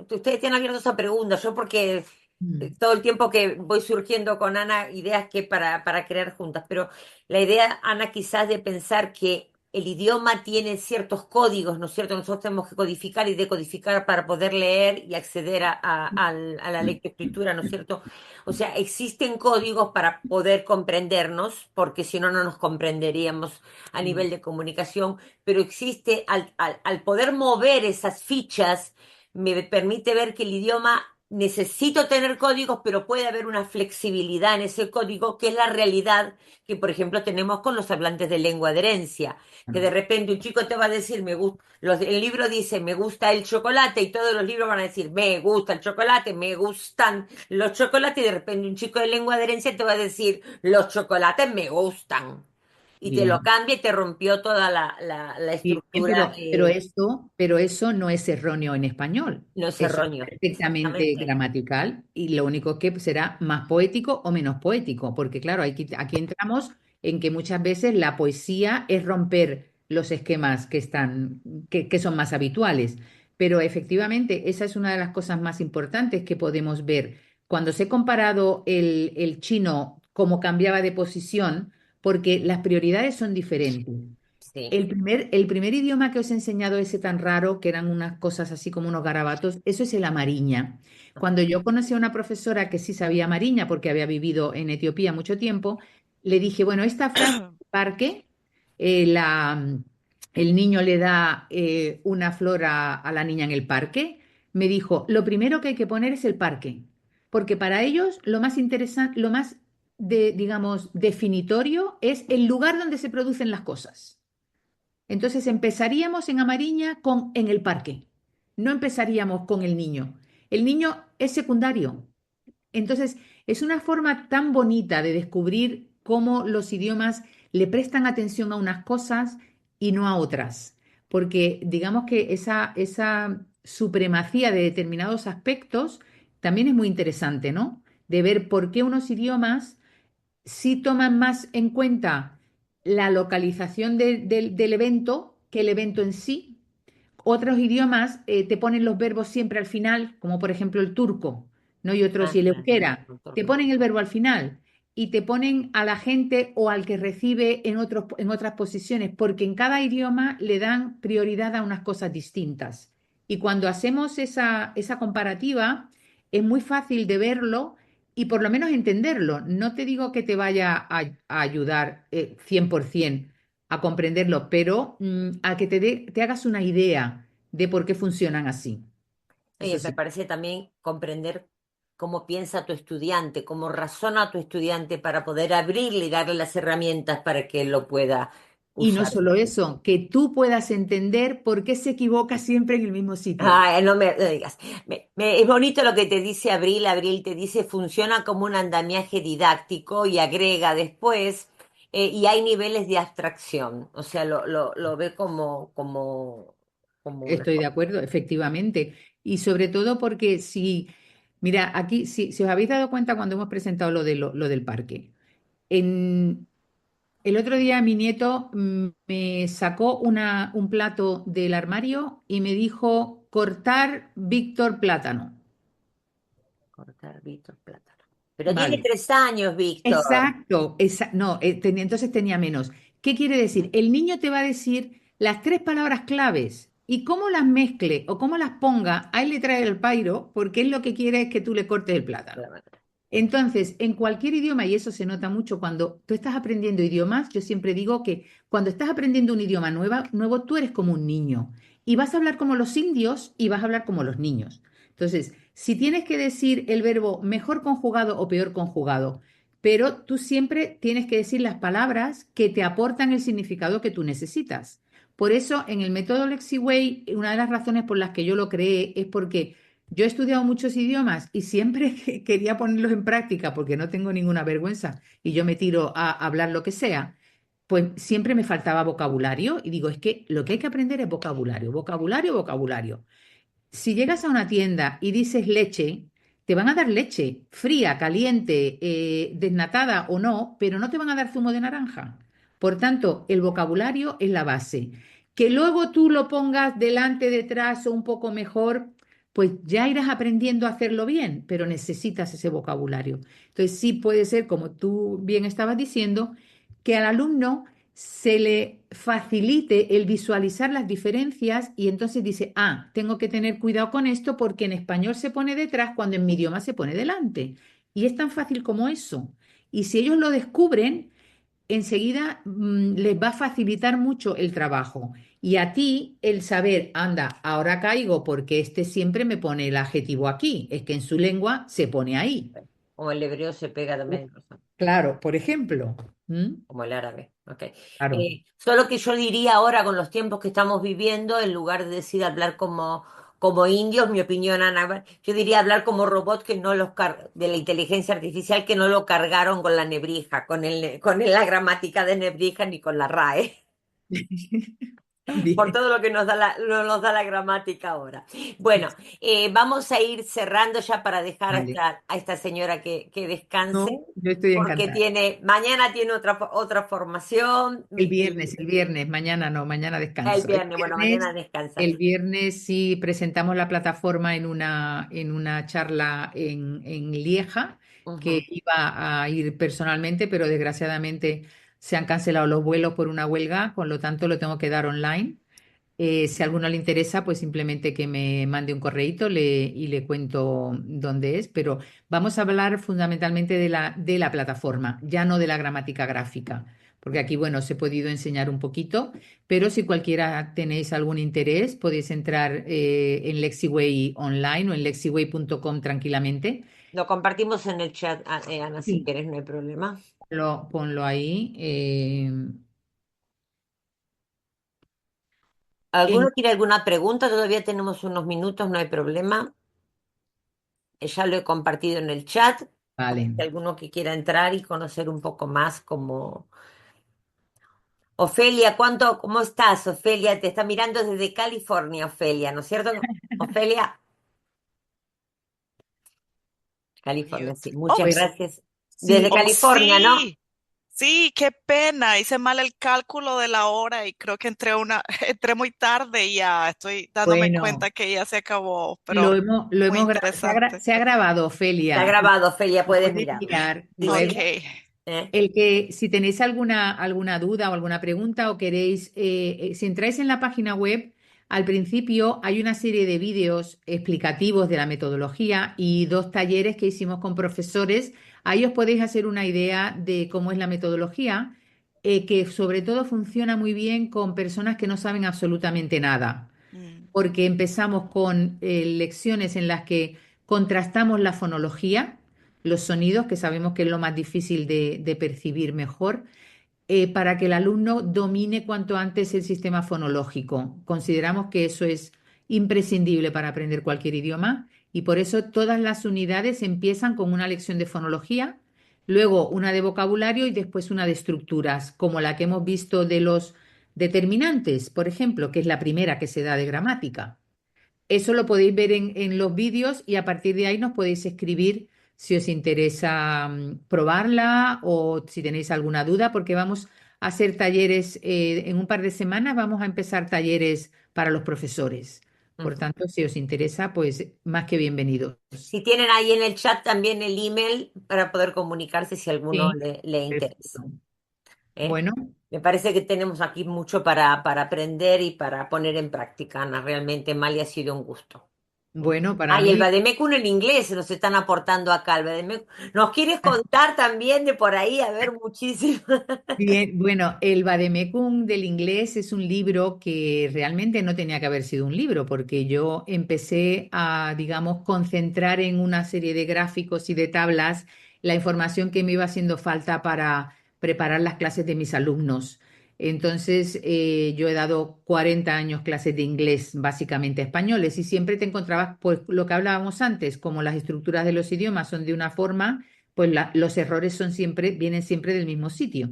Speaker 1: Ustedes tienen abierto esa pregunta, yo porque
Speaker 2: Mm,
Speaker 1: todo el tiempo que voy surgiendo con Ana ideas que para crear juntas, pero la idea, Ana, quizás de pensar que el idioma tiene ciertos códigos, ¿no es cierto? Nosotros tenemos que codificar y decodificar para poder leer y acceder a la lectoescritura, ¿no es cierto? O sea, existen códigos para poder comprendernos, porque si no, no nos comprenderíamos a
Speaker 2: mm,
Speaker 1: nivel de comunicación, pero existe, al poder mover esas fichas, me permite ver que el idioma necesito tener códigos, pero puede haber una flexibilidad en ese código, que es la realidad que, por ejemplo, tenemos con los hablantes de lengua de herencia, que de repente un chico te va a decir, el libro dice, me gusta el chocolate, y todos los libros van a decir, me gusta el chocolate, me gustan los chocolates, y de repente un chico de lengua de herencia te va a decir, los chocolates me gustan. Y te lo
Speaker 2: bien.
Speaker 1: cambia y te rompió toda la
Speaker 2: Bien,
Speaker 1: estructura,
Speaker 2: pero eso no es erróneo en español.
Speaker 1: no es
Speaker 2: Eso es
Speaker 1: erróneo,
Speaker 2: perfectamente
Speaker 1: exactamente.
Speaker 2: gramatical y lo único que será más poético o menos poético, porque claro, aquí entramos en que muchas veces la poesía es romper los esquemas que son más habituales. Pero efectivamente, esa es una de las cosas más importantes que podemos ver. Cuando se he comparado el chino, cómo cambiaba de posición, porque las prioridades son diferentes.
Speaker 1: Sí.
Speaker 2: El primer idioma que os he enseñado, ese tan raro, que eran unas cosas así como unos garabatos, eso es el amariña. Cuando yo conocí a una profesora que sí sabía amariña, porque había vivido en Etiopía mucho tiempo, le dije, bueno, esta frase, parque, el niño le da una flor a la niña en el parque, me dijo, lo primero que hay que poner es el parque, porque para ellos lo más interesante, lo más, digamos, definitorio es el lugar donde se producen las cosas. Entonces empezaríamos en Amariña en el parque, no empezaríamos con el niño. El niño es secundario. Entonces es una forma tan bonita de descubrir cómo los idiomas le prestan atención a unas cosas y no a otras. Porque digamos que esa supremacía de determinados aspectos también es muy interesante, ¿no? De ver por qué unos idiomas sí toman más en cuenta la localización del evento que el evento en sí. Otros idiomas te ponen los verbos siempre al final, como por ejemplo el turco, ¿no? Y otros,
Speaker 1: Ah,
Speaker 2: y el
Speaker 1: claro,
Speaker 2: euskera,
Speaker 1: no,
Speaker 2: te
Speaker 1: turco.
Speaker 2: ponen el verbo al final y te ponen a la gente o al que recibe en otras posiciones, porque en cada idioma le dan prioridad a unas cosas distintas. Y cuando hacemos esa comparativa, es muy fácil de verlo y por lo menos entenderlo. No te digo que te vaya a ayudar 100% a comprenderlo, pero a que te hagas una idea de por qué funcionan así.
Speaker 1: Oye,
Speaker 2: Eso
Speaker 1: me
Speaker 2: sí.
Speaker 1: parece también comprender cómo piensa tu estudiante, cómo razona tu estudiante para poder abrirle y darle las herramientas para que él lo pueda
Speaker 2: Y no
Speaker 1: usar.
Speaker 2: solo eso, que tú puedas entender por qué se equivoca siempre en el mismo sitio.
Speaker 1: Ay, no digas. Es bonito lo que te dice Abril. Abril te dice funciona como un andamiaje didáctico y agrega después, y hay niveles de abstracción. O sea, lo ve como una
Speaker 2: Estoy de
Speaker 1: cosa.
Speaker 2: acuerdo, efectivamente. Y sobre todo porque mira, aquí, si os habéis dado cuenta cuando hemos presentado lo del parque, en, el otro día mi nieto me sacó un plato del armario y me dijo cortar Víctor plátano.
Speaker 1: Cortar Víctor Plátano. Pero tiene
Speaker 2: Vale.
Speaker 1: 3 años, Víctor.
Speaker 2: Exacto, no, entonces tenía menos. ¿Qué quiere decir? El niño te va a decir las tres palabras claves y cómo las mezcle o cómo las ponga, a él le trae el pairo porque él lo que quiere es que tú le cortes el plátano. Entonces, en cualquier idioma, y eso se nota mucho cuando tú estás aprendiendo idiomas, yo siempre digo que cuando estás aprendiendo un idioma nuevo, tú eres como un niño y vas a hablar como los indios y vas a hablar como los niños. Entonces, si tienes que decir el verbo mejor conjugado o peor conjugado, pero tú siempre tienes que decir las palabras que te aportan el significado que tú necesitas. Por eso, en el método LexiWay, una de las razones por las que yo lo creé es porque yo he estudiado muchos idiomas y siempre que quería ponerlos en práctica porque no tengo ninguna vergüenza y yo me tiro a hablar lo que sea, pues siempre me faltaba vocabulario y digo, es que lo que hay que aprender es vocabulario, vocabulario, vocabulario. Si llegas a una tienda y dices leche, te van a dar leche fría, caliente, desnatada o no, pero no te van a dar zumo de naranja. Por tanto, el vocabulario es la base. Que luego tú lo pongas delante, detrás o un poco mejor, pues ya irás aprendiendo a hacerlo bien, pero necesitas ese vocabulario. Entonces, sí puede ser, como tú bien estabas diciendo, que al alumno se le facilite el visualizar las diferencias y entonces dice, ah, tengo que tener cuidado con esto porque en español se pone detrás cuando en mi idioma se pone delante. Y es tan fácil como eso. Y si ellos lo descubren, enseguida les va a facilitar mucho el trabajo. Y a ti el saber, anda, ahora caigo porque este siempre me pone el adjetivo aquí, es que en su lengua se pone ahí.
Speaker 1: Como el hebreo se pega también,
Speaker 2: Claro, por ejemplo. ¿Mm?
Speaker 1: como el árabe. Ok.
Speaker 2: Claro.
Speaker 1: Solo que yo diría ahora, con los tiempos que estamos viviendo, en lugar de decir hablar como indios, mi opinión, Ana, yo diría hablar como robots que no de la inteligencia artificial que no lo cargaron con la nebrija, la gramática de nebrija ni con la RAE. Por
Speaker 2: También.
Speaker 1: todo lo que nos da la gramática ahora. Bueno, vamos a ir cerrando ya para dejar a
Speaker 2: Vale.
Speaker 1: esta señora que descanse,
Speaker 2: No, yo estoy
Speaker 1: porque
Speaker 2: encantada.
Speaker 1: mañana tiene otra formación y
Speaker 2: El viernes, mañana no, mañana
Speaker 1: el
Speaker 2: descanso.
Speaker 1: viernes, bueno, mañana descansa.
Speaker 2: El viernes sí presentamos la plataforma en una charla en Lieja, que
Speaker 1: Ujú.
Speaker 2: iba a ir personalmente, pero desgraciadamente se han cancelado los vuelos por una huelga, con lo tanto lo tengo que dar online. Si a alguno le interesa, pues simplemente que me mande un correíto y le cuento dónde es, pero vamos a hablar fundamentalmente de la plataforma, ya no de la gramática gráfica, porque aquí, bueno, os he podido enseñar un poquito, pero si cualquiera tenéis algún interés, podéis entrar en Lexiway online o en lexiway.com tranquilamente.
Speaker 1: Lo compartimos en el chat, Ana, si
Speaker 2: Sí.
Speaker 1: quieres, no hay problema.
Speaker 2: Ponlo ahí.
Speaker 1: ¿Alguno
Speaker 2: En-
Speaker 1: tiene alguna pregunta? Todavía tenemos unos minutos, no hay problema. Ya lo he compartido en el chat.
Speaker 2: vale.
Speaker 1: Si alguno que quiera entrar y conocer un poco más como Ofelia, ¿cómo estás, Ofelia? Te está mirando desde California, Ofelia, ¿no es cierto? Ofelia, California, sí.
Speaker 3: Mute.
Speaker 1: Muchas
Speaker 2: Pues
Speaker 3: Ops.
Speaker 1: gracias. Desde
Speaker 2: sí,
Speaker 3: Oh,
Speaker 1: California, ¿no?
Speaker 3: sí. Sí, qué pena. Hice mal el cálculo de la hora y creo que entré muy tarde y ya estoy dándome
Speaker 2: bueno.
Speaker 3: cuenta que ya se acabó, pero muy interesante.
Speaker 2: Se ha grabado,
Speaker 1: Está
Speaker 2: Ofelia.
Speaker 1: grabado, Ofelia,
Speaker 2: Lo
Speaker 1: puedes
Speaker 2: puedes
Speaker 1: mirar.
Speaker 2: mirar
Speaker 1: Sí, sí.
Speaker 3: Ok.
Speaker 2: luego.
Speaker 1: ¿Eh?
Speaker 2: El que si tenéis alguna duda o alguna pregunta o queréis, si entráis en la página web, al principio hay una serie de vídeos explicativos de la metodología y dos talleres que hicimos con profesores. Ahí os podéis hacer una idea de cómo es la metodología, que sobre todo funciona muy bien con personas que no saben absolutamente nada
Speaker 3: Mm,
Speaker 2: porque empezamos con lecciones en las que contrastamos la fonología, los sonidos, que sabemos que es lo más difícil de percibir mejor, para que el alumno domine cuanto antes el sistema fonológico. Consideramos que eso es imprescindible para aprender cualquier idioma y por eso todas las unidades empiezan con una lección de fonología, luego una de vocabulario y después una de estructuras, como la que hemos visto de los determinantes, por ejemplo, que es la primera que se da de gramática. Eso lo podéis ver en los vídeos y a partir de ahí nos podéis escribir si os interesa probarla o si tenéis alguna duda, porque vamos a hacer talleres, en un par de semanas vamos a empezar talleres para los profesores. Por
Speaker 1: Ujú.
Speaker 2: tanto, si os interesa, pues más que bienvenidos.
Speaker 1: Si tienen ahí en el chat también el email para poder comunicarse si a alguno
Speaker 2: Sí,
Speaker 1: le interesa.
Speaker 2: perfecto.
Speaker 1: ¿Eh?
Speaker 2: Bueno,
Speaker 1: Me parece que tenemos aquí mucho para aprender y para poner en práctica, Ana. Realmente, Mali, ha sido un gusto.
Speaker 2: Bueno, para
Speaker 1: Ah, y el
Speaker 2: mí,
Speaker 1: Vademecum en inglés nos están aportando acá. ¿Nos quieres contar también de por ahí? A ver, muchísimo.
Speaker 2: bien, bueno, el Vademecum del inglés es un libro que realmente no tenía que haber sido un libro, porque yo empecé a, digamos, concentrar en una serie de gráficos y de tablas la información que me iba haciendo falta para preparar las clases de mis alumnos. Entonces, yo he dado 40 años clases de inglés, básicamente españoles, y siempre te encontrabas, pues, lo que hablábamos antes, como las estructuras de los idiomas son de una forma, pues los errores son siempre, vienen siempre del mismo sitio.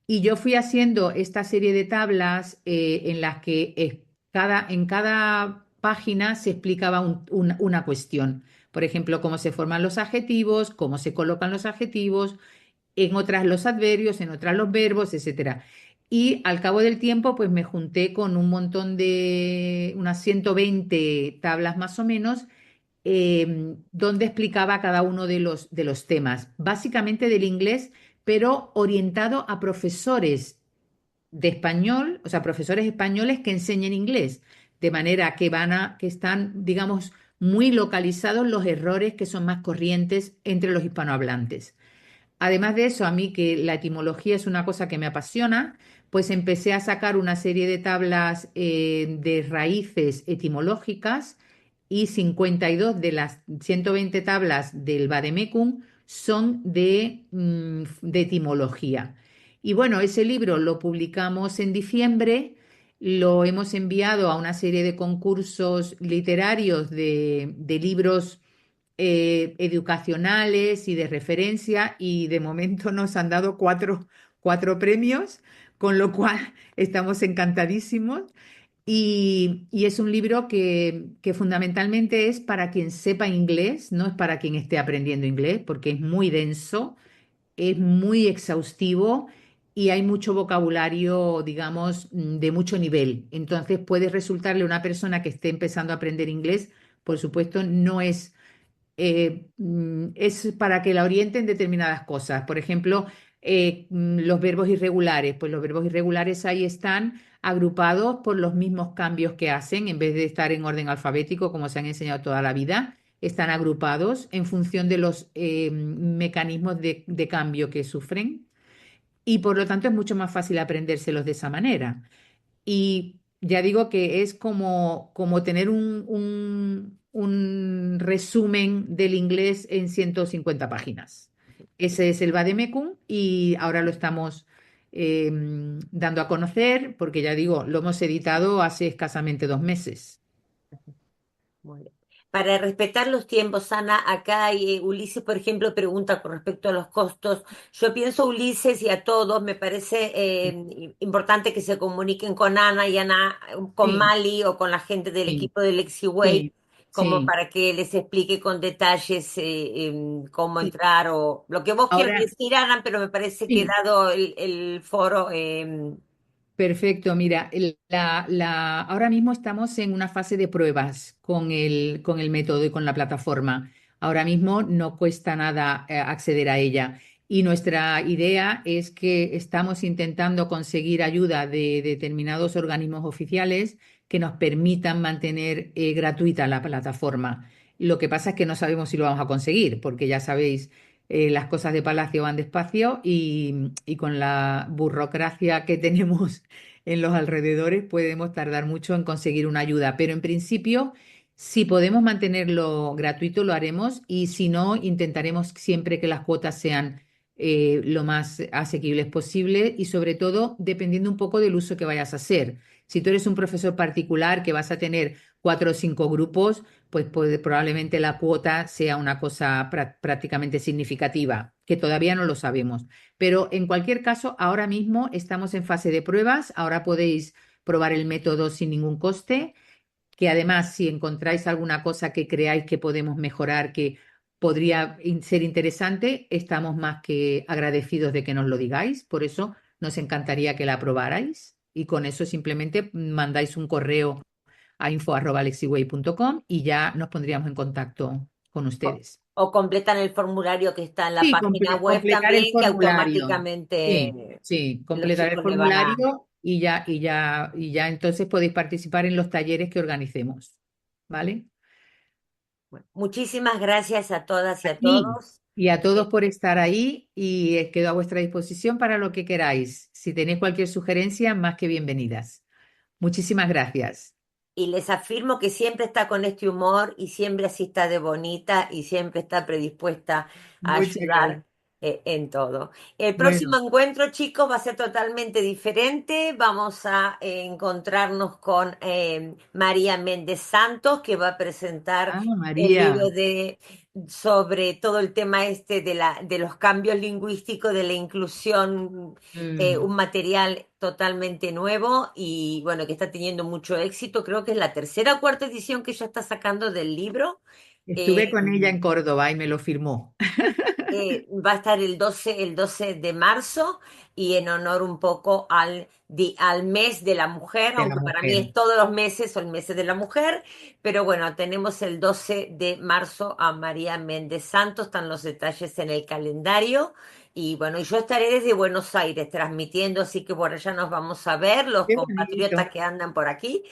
Speaker 2: Y yo fui haciendo esta serie de tablas en las que en cada página se explicaba una cuestión. Por ejemplo, cómo se forman los adjetivos, cómo se colocan los adjetivos, en otras los adverbios, en otras los verbos, etcétera. Y al cabo del tiempo, pues me junté con un montón de, unas 120 tablas más o menos, donde explicaba cada uno de los temas, básicamente del inglés, pero orientado a profesores de español, o sea, profesores españoles que enseñen inglés, de manera que están, digamos, muy localizados los errores que son más corrientes entre los hispanohablantes. Además de eso, a mí que la etimología es una cosa que me apasiona, pues empecé a sacar una serie de tablas de raíces etimológicas y 52 de las 120 tablas del Vademecum son de etimología. Y bueno, ese libro lo publicamos en diciembre, lo hemos enviado a una serie de concursos literarios de libros educacionales y de referencia y de momento nos han dado cuatro premios, con lo cual estamos encantadísimos. Y es un libro que fundamentalmente es para quien sepa inglés, no es para quien esté aprendiendo inglés, porque es muy denso, es muy exhaustivo y hay mucho vocabulario, digamos, de mucho nivel. Entonces puede resultarle a una persona que esté empezando a aprender inglés, por supuesto, no es para que la orienten determinadas cosas. Por ejemplo, los verbos irregulares. Pues los verbos irregulares ahí están agrupados por los mismos cambios que hacen, en vez de estar en orden alfabético, como se han enseñado toda la vida, están agrupados en función de los mecanismos de cambio que sufren. Y por lo tanto es mucho más fácil aprendérselos de esa manera. Y ya digo que es como tener un resumen del inglés en 150 páginas. Ese es el Vademecum y ahora lo estamos eh, dando a conocer porque ya digo, lo hemos editado hace escasamente 2 meses.
Speaker 1: Muy bien. Para respetar los tiempos, Ana, acá Ulises, por ejemplo, pregunta con respecto a los costos. Yo pienso, Ulises, y a todos, me parece importante que se comuniquen con Ana y Ana, con
Speaker 2: Sí,
Speaker 1: Mali o con la gente del
Speaker 2: sí,
Speaker 1: equipo de LexiWay,
Speaker 2: sí,
Speaker 1: como
Speaker 2: sí,
Speaker 1: para que les explique con detalles cómo
Speaker 2: sí.
Speaker 1: entrar o lo que vos quieras
Speaker 2: Ahora,
Speaker 1: decir, Ana, pero me parece que
Speaker 2: sí.
Speaker 1: dado el foro,
Speaker 2: Perfecto, mira, ahora mismo estamos en una fase de pruebas con el método y con la plataforma. Ahora mismo no cuesta nada acceder a ella y nuestra idea es que estamos intentando conseguir ayuda de determinados organismos oficiales que nos permitan mantener gratuita la plataforma. Lo que pasa es que no sabemos si lo vamos a conseguir, porque ya sabéis las cosas de Palacio van despacio y con la burocracia que tenemos en los alrededores podemos tardar mucho en conseguir una ayuda, pero en principio, si podemos mantenerlo gratuito, lo haremos y si no, intentaremos siempre que las cuotas sean lo más asequibles posible y sobre todo dependiendo un poco del uso que vayas a hacer. Si tú eres un profesor particular que vas a tener 4 o 5 grupos, pues probablemente la cuota sea una cosa prácticamente significativa, que todavía no lo sabemos. Pero en cualquier caso, ahora mismo estamos en fase de pruebas, ahora podéis probar el método sin ningún coste, que además si encontráis alguna cosa que creáis que podemos mejorar, que podría ser interesante, estamos más que agradecidos de que nos lo digáis, por eso nos encantaría que la probarais y con eso simplemente mandáis un correo a info@lexiway.com y ya nos pondríamos en contacto con ustedes.
Speaker 1: O completan el formulario que está en la
Speaker 2: Sí,
Speaker 1: página web
Speaker 2: completar el
Speaker 1: también, que
Speaker 2: formulario. Sí,
Speaker 1: automáticamente
Speaker 2: sí,
Speaker 1: los
Speaker 2: completar el
Speaker 1: chicos le van a...
Speaker 2: formulario y ya entonces podéis participar en los talleres que organicemos. ¿Vale?
Speaker 1: Bueno, muchísimas gracias a todas y a
Speaker 2: Y,
Speaker 1: todos.
Speaker 2: y a todos
Speaker 1: Eh,
Speaker 2: por estar ahí y quedo a vuestra disposición para lo que queráis. Si tenéis cualquier sugerencia, más que bienvenidas. Muchísimas gracias.
Speaker 1: Y les afirmo que siempre está con este humor y siempre así está de bonita y siempre está predispuesta a
Speaker 2: Muchas
Speaker 1: ayudar
Speaker 2: gracias.
Speaker 1: en todo. El próximo
Speaker 2: Bueno,
Speaker 1: encuentro, chicos, va a ser totalmente diferente. Vamos a encontrarnos con María Méndez Santos, que va a presentar el libro
Speaker 2: María.
Speaker 1: sobre todo el tema este de los cambios lingüísticos, de la inclusión,
Speaker 2: mm,
Speaker 1: un material totalmente nuevo y bueno, que está teniendo mucho éxito. Creo que es la tercera o cuarta edición que ella está sacando del libro.
Speaker 2: Estuve
Speaker 1: Eh,
Speaker 2: con ella en Córdoba y me lo firmó.
Speaker 1: Va a estar el doce de marzo y en honor un poco al mes de la mujer,
Speaker 2: De la
Speaker 1: aunque para mí
Speaker 2: mujer.
Speaker 1: es todos los meses son meses de la mujer, pero bueno, tenemos el 12 de marzo a María Méndez Santos, están los detalles en el calendario y bueno, y yo estaré desde Buenos Aires transmitiendo, así que por allá nos vamos a ver, los
Speaker 2: Qué
Speaker 1: compatriotas
Speaker 2: bonito
Speaker 1: que andan por aquí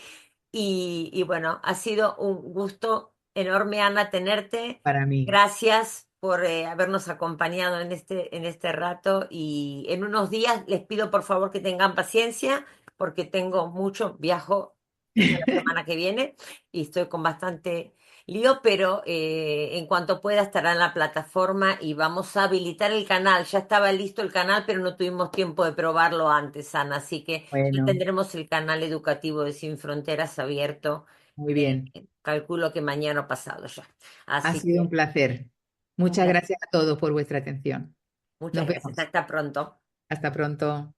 Speaker 1: y bueno, ha sido un gusto enorme, Ana, tenerte.
Speaker 2: para mí.
Speaker 1: Gracias por habernos acompañado en este rato y en unos días les pido por favor que tengan paciencia porque tengo mucho, viajo ya la semana que viene y estoy con bastante lío, pero en cuanto pueda estará en la plataforma y vamos a habilitar el canal. Ya estaba listo el canal, pero no tuvimos tiempo de probarlo antes, Ana, así que ya
Speaker 2: Bueno,
Speaker 1: tendremos el canal educativo de Sin Fronteras abierto.
Speaker 2: muy bien.
Speaker 1: Calculo que mañana o pasado ya.
Speaker 2: Ha
Speaker 1: Así
Speaker 2: sido un
Speaker 1: que
Speaker 2: placer.
Speaker 1: un
Speaker 2: Muchas
Speaker 1: placer.
Speaker 2: gracias a todos por vuestra atención.
Speaker 1: Muchas
Speaker 2: Nos
Speaker 1: gracias.
Speaker 2: vemos.
Speaker 1: Hasta pronto.
Speaker 2: Hasta pronto.